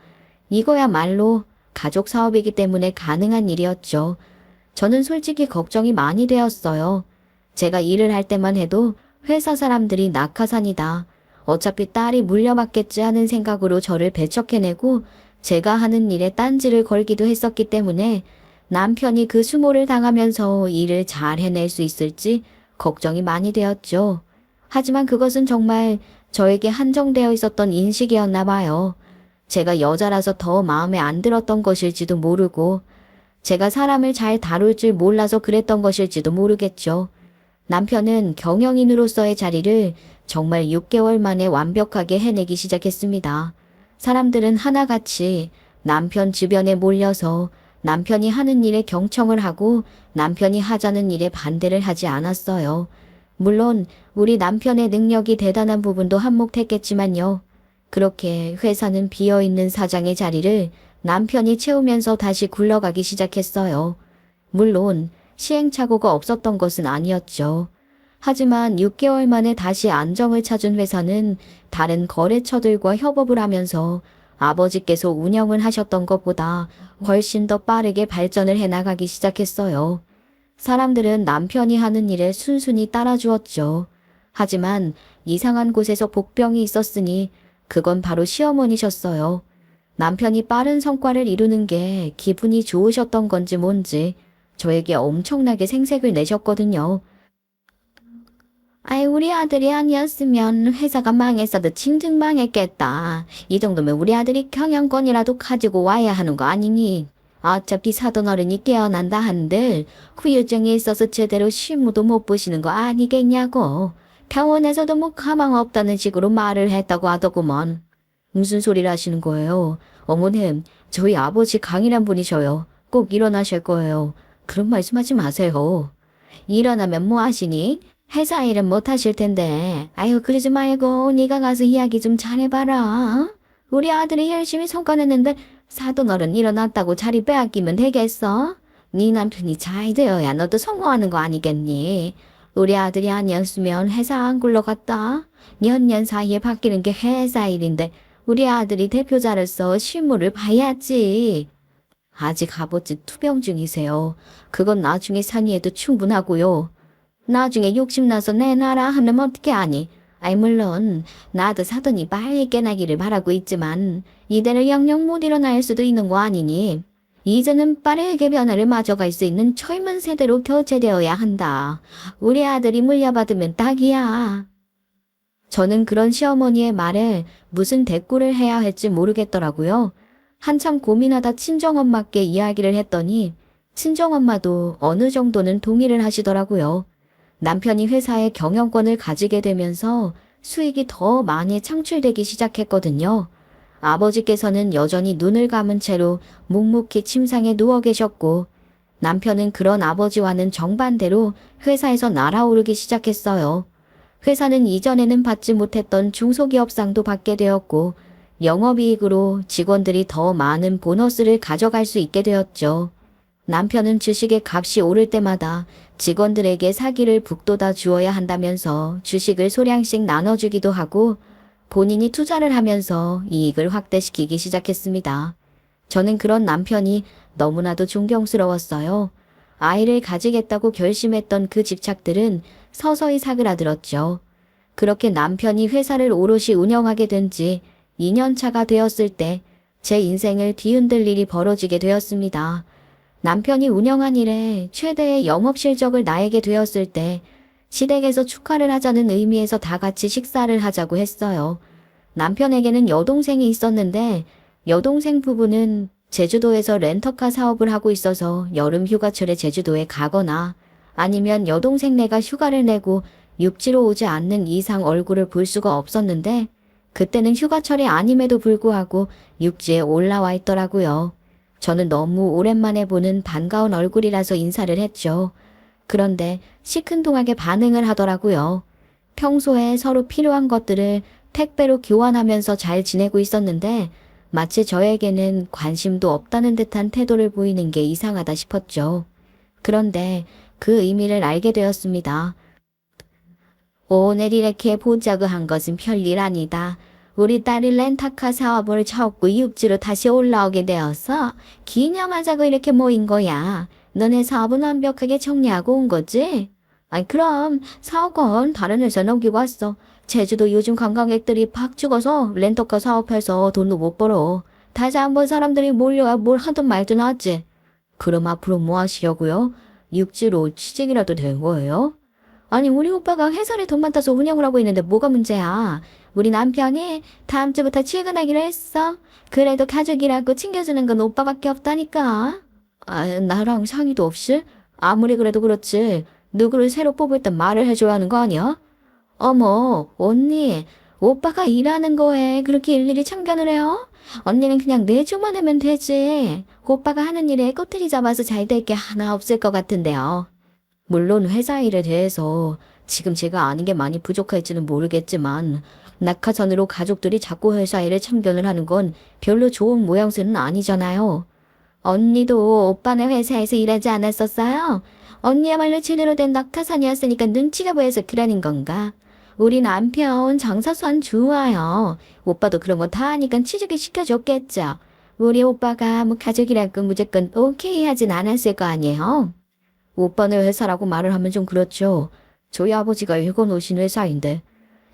이거야말로 가족 사업이기 때문에 가능한 일이었죠. 저는 솔직히 걱정이 많이 되었어요. 제가 일을 할 때만 해도 회사 사람들이 낙하산이다. 어차피 딸이 물려받겠지 하는 생각으로 저를 배척해내고 제가 하는 일에 딴지를 걸기도 했었기 때문에 남편이 그 수모를 당하면서 일을 잘 해낼 수 있을지 걱정이 많이 되었죠. 하지만 그것은 정말 저에게 한정되어 있었던 인식이었나 봐요. 제가 여자라서 더 마음에 안 들었던 것일지도 모르고 제가 사람을 잘 다룰 줄 몰라서 그랬던 것일지도 모르겠죠. 남편은 경영인으로서의 자리를 정말 6개월 만에 완벽하게 해내기 시작했습니다. 사람들은 하나같이 남편 주변에 몰려서 남편이 하는 일에 경청을 하고 남편이 하자는 일에 반대를 하지 않았어요. 물론 우리 남편의 능력이 대단한 부분도 한몫했겠지만요. 그렇게 회사는 비어있는 사장의 자리를 남편이 채우면서 다시 굴러가기 시작했어요. 물론 시행착오가 없었던 것은 아니었죠. 하지만 6개월 만에 다시 안정을 찾은 회사는 다른 거래처들과 협업을 하면서 아버지께서 운영을 하셨던 것보다 훨씬 더 빠르게 발전을 해나가기 시작했어요. 사람들은 남편이 하는 일에 순순히 따라주었죠. 하지만 이상한 곳에서 복병이 있었으니 그건 바로 시어머니셨어요. 남편이 빠른 성과를 이루는 게 기분이 좋으셨던 건지 뭔지 저에게 엄청나게 생색을 내셨거든요. 아이, 우리 아들이 아니었으면 회사가 망했어도 칭칭 망했겠다. 이 정도면 우리 아들이 경영권이라도 가지고 와야 하는 거 아니니? 어차피 사돈 어른이 깨어난다 한들 후유증이 있어서 제대로 실무도 못 보시는 거 아니겠냐고. 병원에서도 뭐 가망 없다는 식으로 말을 했다고 하더구먼. 무슨 소리를 하시는 거예요? 어머님, 저희 아버지 강인한 분이셔요. 꼭 일어나실 거예요. 그런 말씀하지 마세요. 일어나면 뭐 하시니? 회사 일은 못 하실 텐데. 아유, 그러지 말고 네가 가서 이야기 좀 잘해봐라. 우리 아들이 열심히 성과냈는데 사돈 어른 일어났다고 자리 빼앗기면 되겠어? 네 남편이 잘 되어야 너도 성공하는 거 아니겠니? 우리 아들이 아니었으면 회사 안 굴러갔다. 몇 년 사이에 바뀌는 게 회사 일인데 우리 아들이 대표자로서 실무를 봐야지. 아직 아버지 투병 중이세요. 그건 나중에 상의해도 충분하고요. 나중에 욕심나서 내놔라 하면 어떻게 하니? 아이, 물론 나도 사돈이 빨리 깨나기를 바라고 있지만 이대로 영영 못 일어날 수도 있는 거 아니니? 이제는 빠르게 변화를 맞아갈 수 있는 젊은 세대로 교체되어야 한다. 우리 아들이 물려받으면 딱이야. 저는 그런 시어머니의 말에 무슨 대꾸를 해야 할지 모르겠더라고요. 한참 고민하다 친정엄마께 이야기를 했더니 친정엄마도 어느 정도는 동의를 하시더라고요. 남편이 회사의 경영권을 가지게 되면서 수익이 더 많이 창출되기 시작했거든요. 아버지께서는 여전히 눈을 감은 채로 묵묵히 침상에 누워 계셨고 남편은 그런 아버지와는 정반대로 회사에서 날아오르기 시작했어요. 회사는 이전에는 받지 못했던 중소기업상도 받게 되었고 영업이익으로 직원들이 더 많은 보너스를 가져갈 수 있게 되었죠. 남편은 주식의 값이 오를 때마다 직원들에게 사기를 북돋아 주어야 한다면서 주식을 소량씩 나눠주기도 하고 본인이 투자를 하면서 이익을 확대시키기 시작했습니다. 저는 그런 남편이 너무나도 존경스러웠어요. 아이를 가지겠다고 결심했던 그 집착들은 서서히 사그라들었죠. 그렇게 남편이 회사를 오롯이 운영하게 된 지 2년 차가 되었을 때 제 인생을 뒤흔들 일이 벌어지게 되었습니다. 남편이 운영한 일에 최대의 영업 실적을 나에게 되었을 때 시댁에서 축하를 하자는 의미에서 다 같이 식사를 하자고 했어요. 남편에게는 여동생이 있었는데 여동생 부부는 제주도에서 렌터카 사업을 하고 있어서 여름 휴가철에 제주도에 가거나 아니면 여동생네가 휴가를 내고 육지로 오지 않는 이상 얼굴을 볼 수가 없었는데 그때는 휴가철이 아님에도 불구하고 육지에 올라와 있더라고요. 저는 너무 오랜만에 보는 반가운 얼굴이라서 인사를 했죠. 그런데 시큰둥하게 반응을 하더라고요. 평소에 서로 필요한 것들을 택배로 교환하면서 잘 지내고 있었는데 마치 저에게는 관심도 없다는 듯한 태도를 보이는 게 이상하다 싶었죠. 그런데 그 의미를 알게 되었습니다. 오늘 이렇게 보자고 한 것은 별일 아니다. 우리 딸이 렌터카 사업을 접고 육지로 다시 올라오게 되어서 기념하자고 이렇게 모인 거야. 너네 사업은 완벽하게 정리하고 온 거지? 아니 그럼 사업은 다른 회사 넘기고 왔어. 제주도 요즘 관광객들이 팍 죽어서 렌터카 사업해서 돈도 못 벌어. 다시 한번 사람들이 몰려와 뭘 하든 말든 하지. 그럼 앞으로 뭐 하시려고요? 육지로 취직이라도 된 거예요? 아니 우리 오빠가 회사를 돈 많다서 운영을 하고 있는데 뭐가 문제야? 우리 남편이 다음 주부터 출근하기로 했어. 그래도 가족이라고 챙겨주는 건 오빠밖에 없다니까. 아, 나랑 상의도 없이? 아무리 그래도 그렇지. 누구를 새로 뽑을 땐 말을 해줘야 하는 거 아니야? 어머, 언니, 오빠가 일하는 거에 그렇게 일일이 참견을 해요? 언니는 그냥 내조만 하면 되지. 오빠가 하는 일에 꼬투리 잡아서 잘 될 게 하나 없을 것 같은데요. 물론 회사 일에 대해서 지금 제가 아는 게 많이 부족할지는 모르겠지만 낙하산으로 가족들이 자꾸 회사 일에 참견을 하는 건 별로 좋은 모양새는 아니잖아요. 언니도 오빠네 회사에서 일하지 않았었어요? 언니야말로 제대로 된 낙하산이었으니까 눈치가 보여서 그러는 건가? 우리 남편 장사수완 좋아요. 오빠도 그런 거 다 하니까 취직을 시켜줬겠죠. 우리 오빠가 뭐 가족이라고 무조건 오케이 하진 않았을 거 아니에요? 오빠네 회사라고 말을 하면 좀 그렇죠. 저희 아버지가 읽어놓으신 회사인데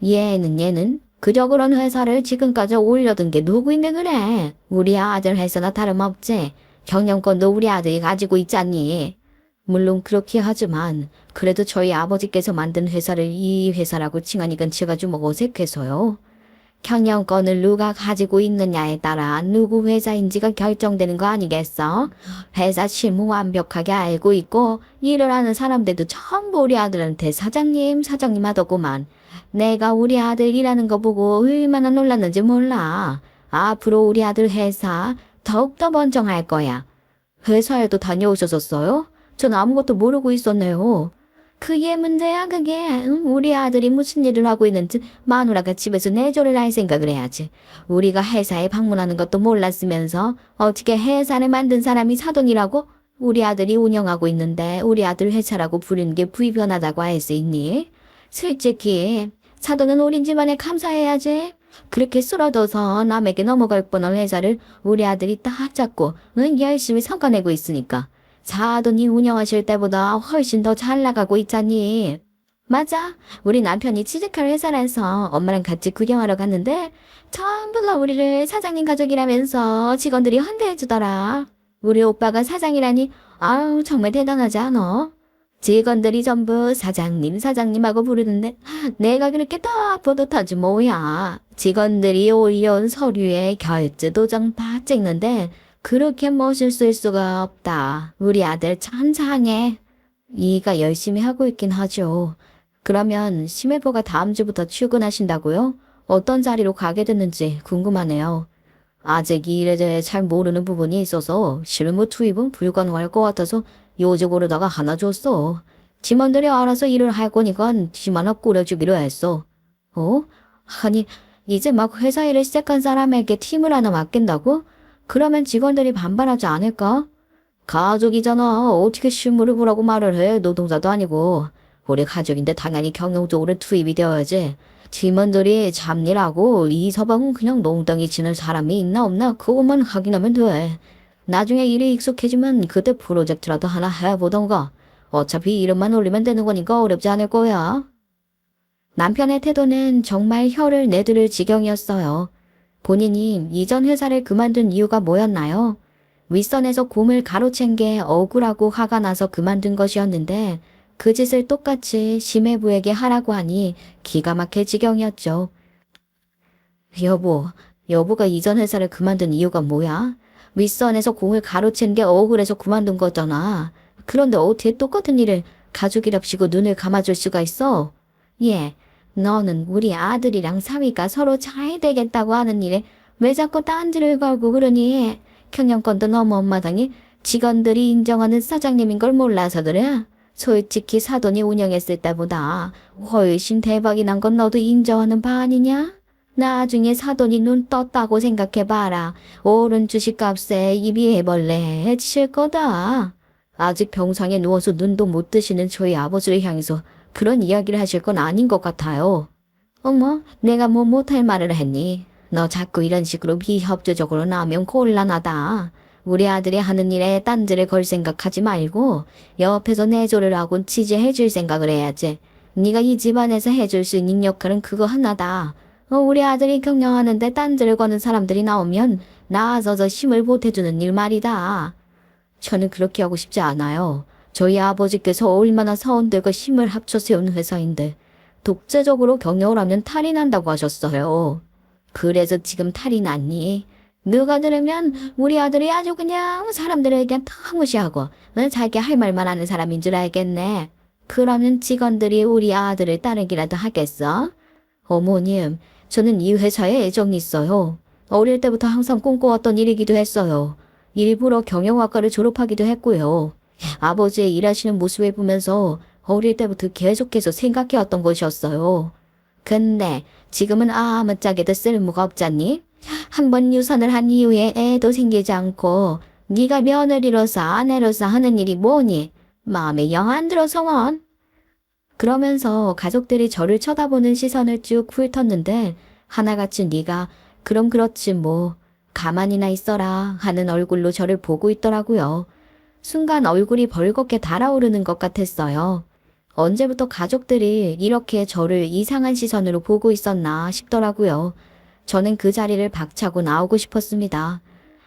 얘는 그저 그런 회사를 지금까지 올려둔 게 누구인데 그래. 우리 아들 회사나 다름없지. 경영권도 우리 아들이 가지고 있잖니. 물론 그렇게 하지만 그래도 저희 아버지께서 만든 회사를 이 회사라고 칭하니까 제가 좀 어색해서요. 경영권을 누가 가지고 있느냐에 따라 누구 회사인지가 결정되는 거 아니겠어? 회사 실무 완벽하게 알고 있고 일을 하는 사람들도 전부 우리 아들한테 사장님 하더구만. 내가 우리 아들 일하는 거 보고 얼마나 놀랐는지 몰라. 앞으로 우리 아들 회사 더욱더 번창할 거야. 회사에도 다녀오셨었어요? 전 아무것도 모르고 있었네요. 그게 문제야 그게. 우리 아들이 무슨 일을 하고 있는지 마누라가 집에서 내조를 할 생각을 해야지. 우리가 회사에 방문하는 것도 몰랐으면서 어떻게 회사를 만든 사람이 사돈이라고? 우리 아들이 운영하고 있는데 우리 아들 회사라고 부르는 게 불편하다고 할 수 있니? 솔직히 사돈은 우리 집안에 감사해야지. 그렇게 쓰러져서 남에게 넘어갈 뻔한 회사를 우리 아들이 딱 잡고 열심히 성과내고 있으니까 사돈이 운영하실 때보다 훨씬 더 잘 나가고 있잖니. 맞아. 우리 남편이 취직할 회사라서 엄마랑 같이 구경하러 갔는데 전부 다 우리를 사장님 가족이라면서 직원들이 환대해주더라. 우리 오빠가 사장이라니 아우 정말 대단하지 않아? 직원들이 전부 사장님하고 부르는데 내가 그렇게 딱 뿌듯하지 뭐야. 직원들이 올려온 서류에 결제 도장 다 찍는데 그렇게 멋있을 수가 없다. 우리 아들 참 장해. 이가 열심히 하고 있긴 하죠. 그러면 심해보가 다음 주부터 출근하신다고요? 어떤 자리로 가게 됐는지 궁금하네요. 아직 이 일에 대해 잘 모르는 부분이 있어서 실무 투입은 불가능할 것 같아서 요직으로다가 하나 줬어. 팀원들이 알아서 일을 할 거니까 팀 하나 꾸려주기로 했어. 어? 아니 이제 막 회사 일을 시작한 사람에게 팀을 하나 맡긴다고? 그러면 직원들이 반발하지 않을까? 가족이잖아. 어떻게 실무를 보라고 말을 해. 노동자도 아니고. 우리 가족인데 당연히 경영적으로 투입이 되어야지. 팀원들이 잡일하고 이 서방은 그냥 농덩이 치는 사람이 있나 없나 그것만 확인하면 돼. 나중에 일이 익숙해지면 그때 프로젝트라도 하나 해보던가. 어차피 이름만 올리면 되는 거니까 어렵지 않을 거야. 남편의 태도는 정말 혀를 내두를 지경이었어요. 본인이 이전 회사를 그만둔 이유가 뭐였나요? 윗선에서 곰을 가로챈 게 억울하고 화가 나서 그만둔 것이었는데 그 짓을 똑같이 심해부에게 하라고 하니 기가 막힐 지경이었죠. 여보가 이전 회사를 그만둔 이유가 뭐야? 윗선에서 공을 가로챈 게 억울해서 그만둔 거잖아. 그런데 어떻게 똑같은 일을 가족이랍시고 눈을 감아줄 수가 있어? 예, 너는 우리 아들이랑 사위가 서로 잘 되겠다고 하는 일에 왜 자꾸 딴지를 걸고 그러니? 경영권도 너무 엄마당이 직원들이 인정하는 사장님인 걸 몰라서 그래? 솔직히 사돈이 운영했을 때보다 훨씬 대박이 난 건 너도 인정하는 바 아니냐? 나중에 사돈이 눈 떴다고 생각해봐라. 오른 주식값에 입이 해벌레해질 거다. 아직 병상에 누워서 눈도 못 뜨시는 저희 아버지를 향해서 그런 이야기를 하실 건 아닌 것 같아요. 어머, 내가 뭐 못할 말을 했니? 너 자꾸 이런 식으로 비협조적으로 나오면 곤란하다. 우리 아들이 하는 일에 딴지를 걸 생각하지 말고 옆에서 내조를 하고 지지해줄 생각을 해야지. 네가 이 집안에서 해줄 수 있는 역할은 그거 하나다. 우리 아들이 경영하는데 딴지를 거는 사람들이 나오면 나서서 힘을 보태주는 일 말이다. 저는 그렇게 하고 싶지 않아요. 저희 아버지께서 얼마나 사원들과 힘을 합쳐 세운 회사인데 독재적으로 경영을 하면 탈이 난다고 하셨어요. 그래서 지금 탈이 났니? 누가 들으면 우리 아들이 아주 그냥 사람들에게 다 무시하고 자기 할 말만 하는 사람인 줄 알겠네. 그러면 직원들이 우리 아들을 따르기라도 하겠어? 어머님, 저는 이 회사에 애정이 있어요. 어릴 때부터 항상 꿈꿔왔던 일이기도 했어요. 일부러 경영학과를 졸업하기도 했고요. 아버지의 일하시는 모습을 보면서 어릴 때부터 계속해서 생각해왔던 것이었어요. 근데 지금은 아무짝에도 쓸모가 없잖니? 한번 유선을 한 이후에 애도 생기지 않고 네가 며느리로서 아내로서 하는 일이 뭐니? 마음에 영 안 들어서 원. 그러면서 가족들이 저를 쳐다보는 시선을 쭉 훑었는데 하나같이 네가 그럼 그렇지 뭐 가만히나 있어라 하는 얼굴로 저를 보고 있더라고요. 순간 얼굴이 벌겋게 달아오르는 것 같았어요. 언제부터 가족들이 이렇게 저를 이상한 시선으로 보고 있었나 싶더라고요. 저는 그 자리를 박차고 나오고 싶었습니다.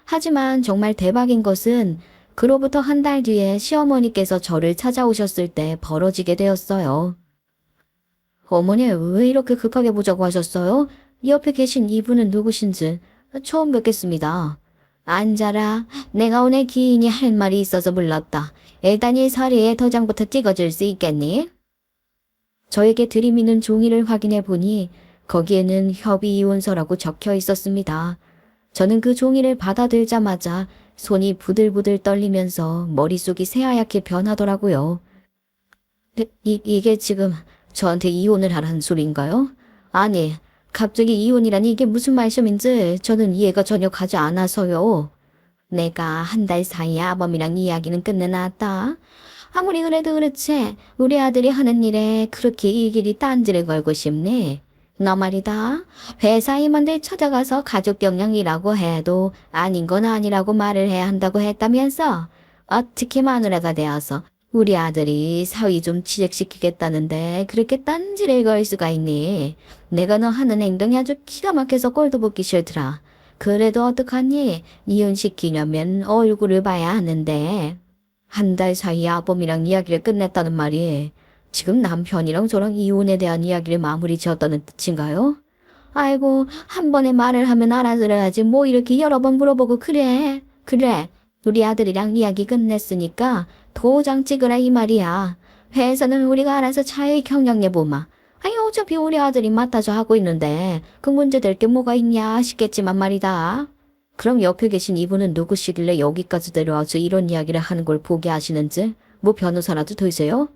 하지만 정말 대박인 것은 그로부터 한 달 뒤에 시어머니께서 저를 찾아오셨을 때 벌어지게 되었어요. 어머니, 왜 이렇게 급하게 보자고 하셨어요? 옆에 계신 이분은 누구신지 처음 뵙겠습니다. 앉아라. 내가 오늘 기인이 할 말이 있어서 불렀다. 일단 이 서류에 도장부터 찍어줄 수 있겠니? 저에게 들이미는 종이를 확인해 보니 거기에는 협의이혼서라고 적혀 있었습니다. 저는 그 종이를 받아들자마자 손이 부들부들 떨리면서 머릿속이 새하얗게 변하더라고요. 이게 지금 저한테 이혼을 하라는 소리인가요? 아니, 갑자기 이혼이라니 이게 무슨 말씀인지 저는 이해가 전혀 가지 않아서요. 내가 한 달 사이에 아범이랑 이야기는 끝내놨다. 아무리 그래도 그렇지 우리 아들이 하는 일에 그렇게 일일이 딴지를 걸고 싶네. 너 말이다. 회사 임원들 찾아가서 가족 경영이라고 해도 아닌 건 아니라고 말을 해야 한다고 했다면서 어떻게 마누라가 되어서 우리 아들이 사위 좀 취직시키겠다는데 그렇게 딴지를 걸 수가 있니? 내가 너 하는 행동이 아주 기가 막혀서 꼴도 보기 싫더라. 그래도 어떡하니? 이혼시키려면 얼굴을 봐야 하는데. 한 달 사이에 아범이랑 이야기를 끝냈다는 말이 지금 남편이랑 저랑 이혼에 대한 이야기를 마무리 지었다는 뜻인가요? 아이고, 한 번에 말을 하면 알아들어야지 뭐 이렇게 여러 번 물어보고 그래. 그래, 우리 아들이랑 이야기 끝냈으니까 도장 찍으라 이 말이야. 회사는 우리가 알아서 잘 경영해보마. 아니 어차피 우리 아들이 맡아서 하고 있는데 그 문제 될 게 뭐가 있냐 싶겠지만 말이다. 그럼 옆에 계신 이분은 누구시길래 여기까지 데려와서 이런 이야기를 하는 걸 보게 하시는지? 뭐 변호사라도 되세요?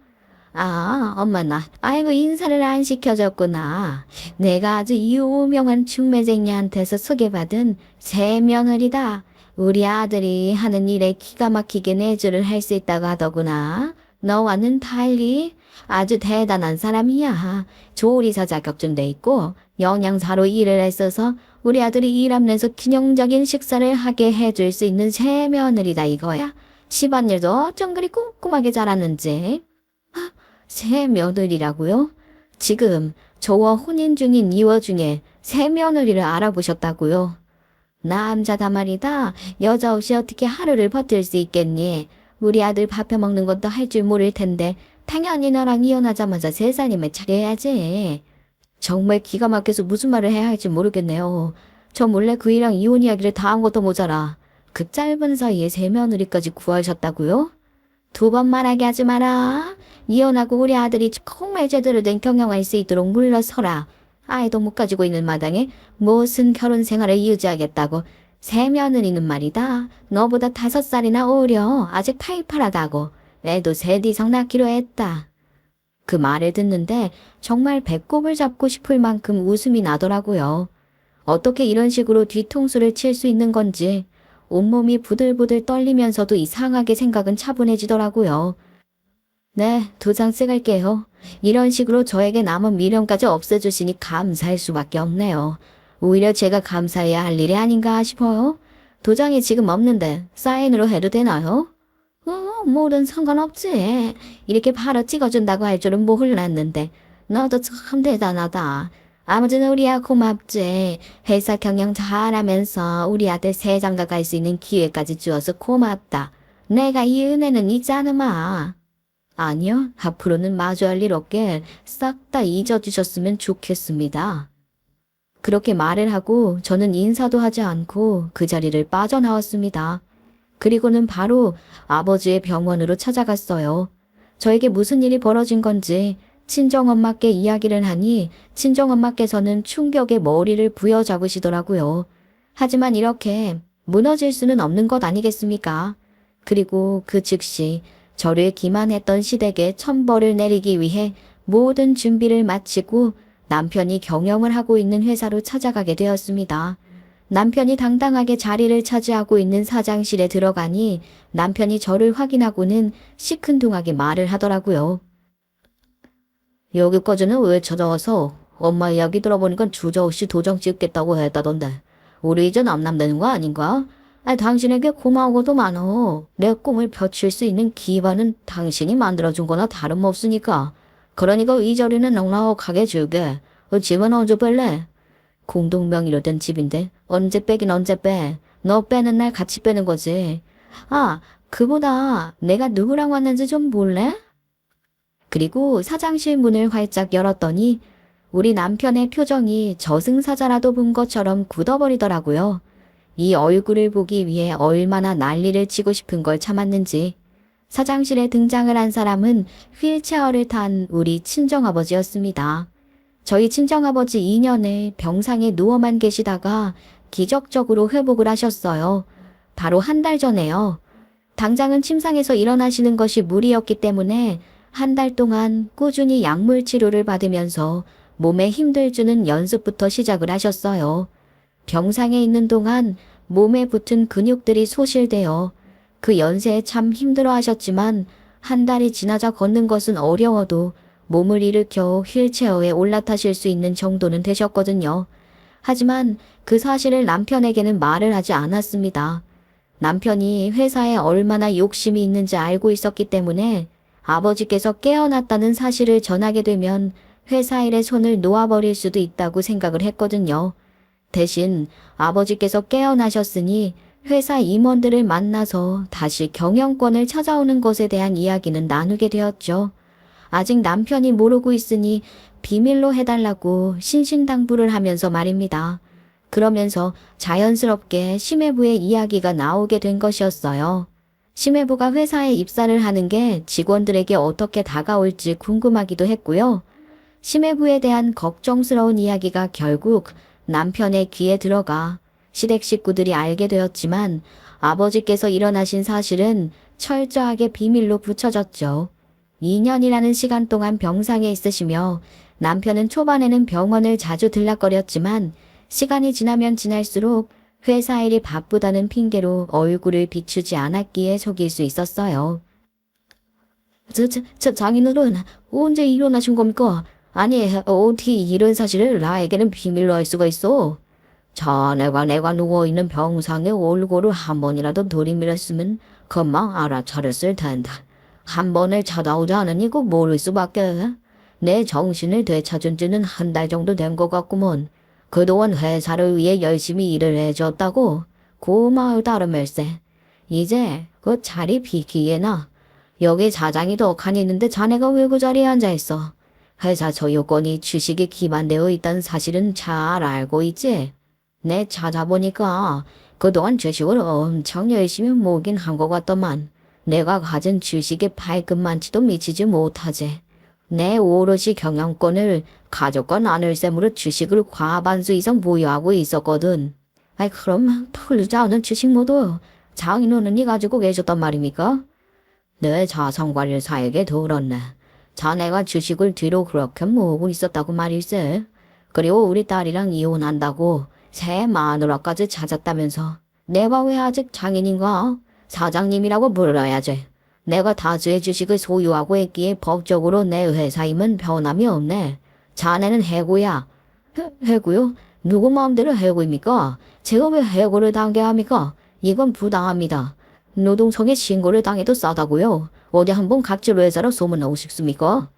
아, 엄마나. 아이고 인사를 안 시켜줬구나. 내가 아주 유명한 중매쟁이한테서 소개받은 새 며느리다. 우리 아들이 하는 일에 기가 막히게 내조를 할 수 있다고 하더구나. 너와는 달리 아주 대단한 사람이야. 조리사 자격증도 있고 영양사로 일을 했어서 우리 아들이 일 하면서 균형적인 식사를 하게 해줄 수 있는 새 며느리다 이거야. 집안일도 어쩜 그리 꼼꼼하게 잘하는지. 새 며느리라고요? 지금 저와 혼인 중인 이워 중에 새 며느리를 알아보셨다고요? 남자다 말이다. 여자 없이 어떻게 하루를 버틸 수 있겠니? 우리 아들 밥해 먹는 것도 할 줄 모를 텐데 당연히 너랑 이혼하자마자 세 살이면 차려야지. 정말 기가 막혀서 무슨 말을 해야 할지 모르겠네요. 저 몰래 그이랑 이혼 이야기를 다 한 것도 모자라 그 짧은 사이에 새 며느리까지 구하셨다고요? 두 번 말하게 하지 마라. 이혼하고 우리 아들이 정말 제대로 된 경영할 수 있도록 물러서라. 아이도 못 가지고 있는 마당에 무슨 결혼 생활을 유지하겠다고. 새 며느리는 말이다. 너보다 5살이나 어려. 아직 팔팔하다고. 애도 셋 이상 낳기로 했다. 그 말을 듣는데 정말 배꼽을 잡고 싶을 만큼 웃음이 나더라고요. 어떻게 이런 식으로 뒤통수를 칠 수 있는 건지 온몸이 부들부들 떨리면서도 이상하게 생각은 차분해지더라고요. 네, 2장 쓰갈게요. 이런 식으로 저에게 남은 미련까지 없애주시니 감사할 수밖에 없네요. 오히려 제가 감사해야 할 일이 아닌가 싶어요. 2장이 지금 없는데 사인으로 해도 되나요? 뭐든 상관없지. 이렇게 바로 찍어준다고 할 줄은 몰랐는데 너도 참 대단하다. 아무튼 우리야 고맙지. 회사 경영 잘하면서 우리 아들 새 장가 갈 수 있는 기회까지 주어서 고맙다. 내가 이 은혜는 잊지 않으마. 아니요, 앞으로는 마주할 일 없게 싹 다 잊어주셨으면 좋겠습니다. 그렇게 말을 하고 저는 인사도 하지 않고 그 자리를 빠져나왔습니다. 그리고는 바로 아버지의 병원으로 찾아갔어요. 저에게 무슨 일이 벌어진 건지 친정엄마께 이야기를 하니 친정엄마께서는 충격에 머리를 부여잡으시더라고요. 하지만 이렇게 무너질 수는 없는 것 아니겠습니까? 그리고 그 즉시 저를 기만했던 시댁에 천벌을 내리기 위해 모든 준비를 마치고 남편이 경영을 하고 있는 회사로 찾아가게 되었습니다. 남편이 당당하게 자리를 차지하고 있는 사장실에 들어가니 남편이 저를 확인하고는 시큰둥하게 말을 하더라고요. 여기까지는 왜 찾아와서? 엄마 이야기 들어보니까 주저없이 도장 찍겠다고 했다던데 우리 이제 남남되는 거 아닌가? 당신에게 고마워도 많어. 내 꿈을 펼칠 수 있는 기반은 당신이 만들어준 거나 다름없으니까. 그러니까 이 자리는 넉넉하게 줄게. 집은 언제 뺄래? 공동명의로 된 집인데 언제 빼긴 언제 빼. 너 빼는 날 같이 빼는 거지. 그보다 내가 누구랑 왔는지 좀 볼래? 그리고 사장실 문을 활짝 열었더니 우리 남편의 표정이 저승사자라도 본 것처럼 굳어버리더라고요. 이 얼굴을 보기 위해 얼마나 난리를 치고 싶은 걸 참았는지. 사장실에 등장을 한 사람은 휠체어를 탄 우리 친정아버지였습니다. 저희 친정아버지 2년을 병상에 누워만 계시다가 기적적으로 회복을 하셨어요. 바로 1달 전에요. 당장은 침상에서 일어나시는 것이 무리였기 때문에 1달 동안 꾸준히 약물 치료를 받으면서 몸에 힘들 주는 연습부터 시작을 하셨어요. 병상에 있는 동안 몸에 붙은 근육들이 소실되어 그 연세에 참 힘들어 하셨지만 1달이 지나자 걷는 것은 어려워도 몸을 일으켜 휠체어에 올라타실 수 있는 정도는 되셨거든요. 하지만 그 사실을 남편에게는 말을 하지 않았습니다. 남편이 회사에 얼마나 욕심이 있는지 알고 있었기 때문에 아버지께서 깨어났다는 사실을 전하게 되면 회사 일에 손을 놓아버릴 수도 있다고 생각을 했거든요. 대신 아버지께서 깨어나셨으니 회사 임원들을 만나서 다시 경영권을 찾아오는 것에 대한 이야기는 나누게 되었죠. 아직 남편이 모르고 있으니 비밀로 해달라고 신신당부를 하면서 말입니다. 그러면서 자연스럽게 심해부의 이야기가 나오게 된 것이었어요. 심해부가 회사에 입사를 하는 게 직원들에게 어떻게 다가올지 궁금하기도 했고요. 심해부에 대한 걱정스러운 이야기가 결국 남편의 귀에 들어가 시댁 식구들이 알게 되었지만 아버지께서 일어나신 사실은 철저하게 비밀로 붙여졌죠. 2년이라는 시간 동안 병상에 있으시며 남편은 초반에는 병원을 자주 들락거렸지만 시간이 지나면 지날수록 회사 일이 바쁘다는 핑계로 얼굴을 비추지 않았기에 속일 수 있었어요. 장인어른 언제 일어나신 겁니까? 아니 어떻게 이런 사실을 나에게는 비밀로 할 수가 있어? 내가 누워있는 병상에 얼굴을 한 번이라도 들이밀었으면 금방 알아차렸을 텐데 한 번을 쳐다오지 않으니 그 모를 수밖에. 내 정신을 되찾은 지는 한 달 정도 된 것 같구먼. 그동안 회사를 위해 열심히 일을 해줬다고. 고마울 따름일세. 이제 그 자리 비키게나. 여기 사장이 더 칸 있는데 자네가 왜 그 자리에 앉아있어? 회사 소유권이 주식에 기반되어 있다는 사실은 잘 알고 있지? 내 찾아보니까 그동안 주식을 엄청 열심히 모긴 한 것 같더만. 내가 가진 주식의 발끝만치도 미치지 못하지. 내 오롯이 경영권을 가족과 나눌 셈으로 주식을 과반수 이상 보유하고 있었거든. 아이 그럼 풀지 않은 주식 모두 장인어른이 가지고 계셨단 말입니까? 내 자산관리사에게 들었네. 자네가 주식을 뒤로 그렇게 모으고 있었다고 말일세. 그리고 우리 딸이랑 이혼한다고 새 마누라까지 찾았다면서. 내가 왜 아직 장인인가? 사장님이라고 불러야지. 내가 다수의 주식을 소유하고 있기에 법적으로 내 회사임은 변함이 없네. 자네는 해고야. 해고요? 누구 마음대로 해고입니까? 제가 왜 해고를 당해야 합니까? 이건 부당합니다. 노동청에 신고를 당해도 싸다고요. 어디 한번 갑질 회사로 소문나고 싶습니까?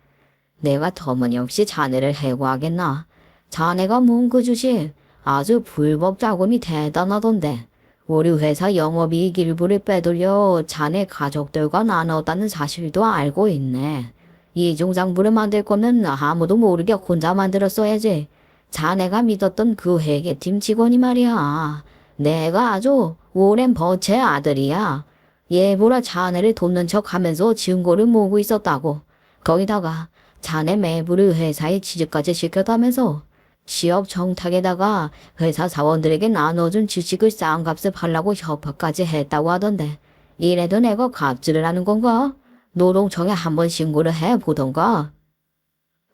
내가 터무니없이 자네를 해고하겠나? 자네가 모은 그 주식 아주 불법 자금이 대단하던데. 우리 회사 영업이익 일부를 빼돌려 자네 가족들과 나눴다는 사실도 알고 있네. 이중장부를 만들 거면 아무도 모르게 혼자 만들었어야지. 자네가 믿었던 그 회계팀 직원이 말이야. 내가 아주 오랜 버체의 아들이야. 예보라 자네를 돕는 척 하면서 증거를 모으고 있었다고. 거기다가 자네 매부를 회사에 취직까지 시켰다면서. 취업 정탁에다가 회사 사원들에게 나눠준 주식을 싼 값에 팔라고 협박까지 했다고 하던데. 이래도 내가 갑질을 하는 건가? 노동청에 한번 신고를 해보던가.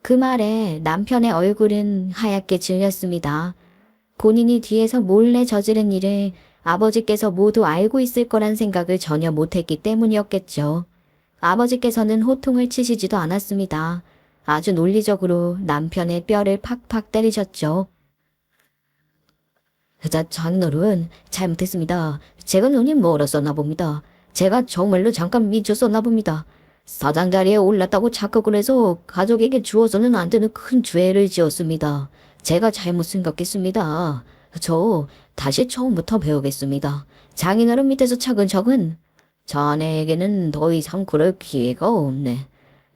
그 말에 남편의 얼굴은 하얗게 질렸습니다. 본인이 뒤에서 몰래 저지른 일을 아버지께서 모두 알고 있을 거란 생각을 전혀 못했기 때문이었겠죠. 아버지께서는 호통을 치시지도 않았습니다. 아주 논리적으로 남편의 뼈를 팍팍 때리셨죠. 장인어른 잘못했습니다. 제가 눈이 멀었었나 봅니다. 제가 정말로 잠깐 미쳤었나 봅니다. 사장 자리에 올랐다고 착각을 해서 가족에게 주어서는 안 되는 큰 죄를 지었습니다. 제가 잘못 생각했습니다. 저 다시 처음부터 배우겠습니다. 장인어른 밑에서 차근차근. 자네에게는 더 이상 그럴 기회가 없네.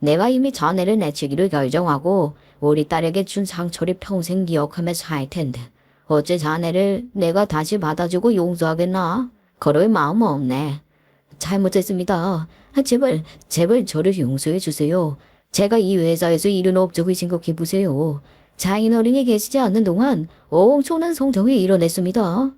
내가 이미 자네를 내치기로 결정하고 우리 딸에게 준 상처를 평생 기억하며 살 텐데 어째 자네를 내가 다시 받아주고 용서하겠나? 그럴 마음 없네. 잘못했습니다. 제발 저를 용서해 주세요. 제가 이 회사에서 이른 업적을 생각해 보세요. 장인어른이 계시지 않는 동안 엄청난 성적을 이뤄냈습니다.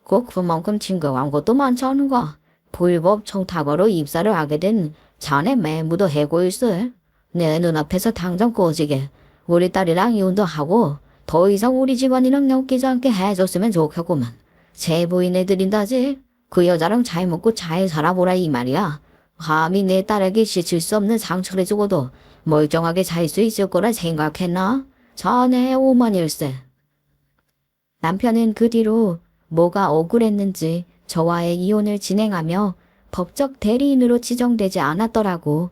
꼭 그만큼 징거한 것도 많지 않은가? 불법 청탁으로 입사를 하게 된 자네 매무도 해고일세. 내 눈앞에서 당장 꺼지게 우리 딸이랑 이혼도 하고 더 이상 우리 집안이랑 엮이지 않게 해줬으면 좋겠구만. 제 부인을 드린다지. 그 여자랑 잘 먹고 잘 살아보라 이 말이야. 감히 내 딸에게 씻을 수 없는 상처를 주고도 멀쩡하게 살 수 있을 거라 생각했나? 자네의 오만일세. 남편은 그 뒤로 뭐가 억울했는지 저와의 이혼을 진행하며 법적 대리인으로 지정되지 않았더라고.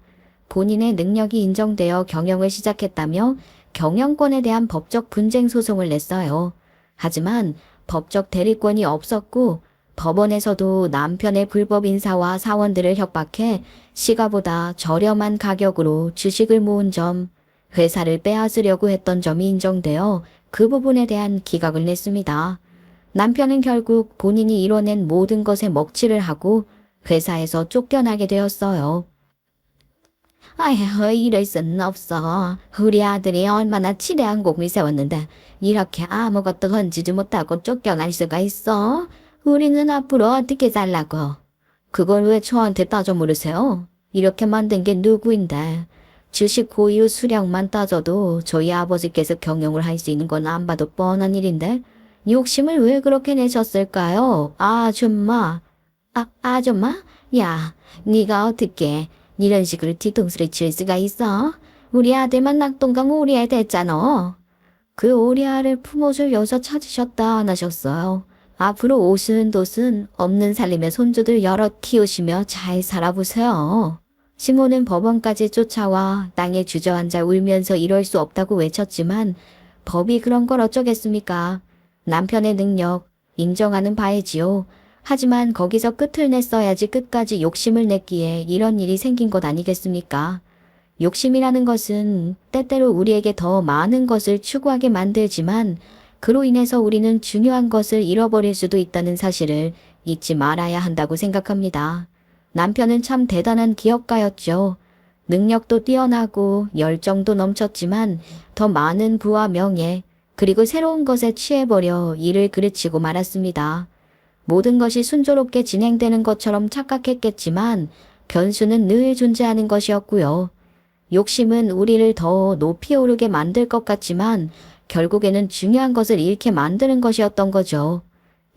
본인의 능력이 인정되어 경영을 시작했다며 경영권에 대한 법적 분쟁 소송을 냈어요. 하지만 법적 대리권이 없었고 법원에서도 남편의 불법 인사와 사원들을 협박해 시가보다 저렴한 가격으로 주식을 모은 점, 회사를 빼앗으려고 했던 점이 인정되어 그 부분에 대한 기각을 냈습니다. 남편은 결국 본인이 이뤄낸 모든 것에 먹칠을 하고 회사에서 쫓겨나게 되었어요. 아휴, 이럴 수는 없어. 우리 아들이 얼마나 치대한 공을 세웠는데 이렇게 아무것도 건지지 못하고 쫓겨날 수가 있어? 우리는 앞으로 어떻게 살라고? 그걸 왜 저한테 따져 물으세요? 이렇게 만든 게 누구인데? 주식 보유 수량만 따져도 저희 아버지께서 경영을 할 수 있는 건 안 봐도 뻔한 일인데 욕심을 왜 그렇게 내셨을까요? 아줌마. 아줌마? 야, 네가 어떻게 이런 식으로 뒤통수를 칠 수가 있어? 우리 아들만 낙동강 오리애 됐잖아. 그 오리알을 품어줄 여자 찾으셨다 안 하셨어요? 앞으로 오순도순 없는 살림의 손주들 여럿 키우시며 잘 살아보세요. 시모는 법원까지 쫓아와 땅에 주저앉아 울면서 이럴 수 없다고 외쳤지만 법이 그런 걸 어쩌겠습니까? 남편의 능력 인정하는 바이지요. 하지만 거기서 끝을 냈어야지 끝까지 욕심을 냈기에 이런 일이 생긴 것 아니겠습니까? 욕심이라는 것은 때때로 우리에게 더 많은 것을 추구하게 만들지만 그로 인해서 우리는 중요한 것을 잃어버릴 수도 있다는 사실을 잊지 말아야 한다고 생각합니다. 남편은 참 대단한 기업가였죠. 능력도 뛰어나고 열정도 넘쳤지만 더 많은 부와 명예 그리고 새로운 것에 취해버려 일을 그르치고 말았습니다. 모든 것이 순조롭게 진행되는 것처럼 착각했겠지만 변수는 늘 존재하는 것이었고요. 욕심은 우리를 더 높이 오르게 만들 것 같지만 결국에는 중요한 것을 잃게 만드는 것이었던 거죠.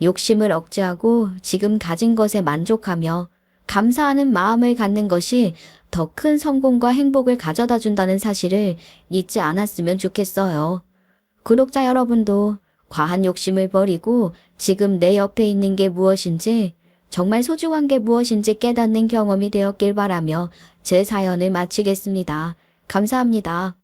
욕심을 억제하고 지금 가진 것에 만족하며 감사하는 마음을 갖는 것이 더 큰 성공과 행복을 가져다 준다는 사실을 잊지 않았으면 좋겠어요. 구독자 여러분도 과한 욕심을 버리고 지금 내 옆에 있는 게 무엇인지 정말 소중한 게 무엇인지 깨닫는 경험이 되었길 바라며 제 사연을 마치겠습니다. 감사합니다.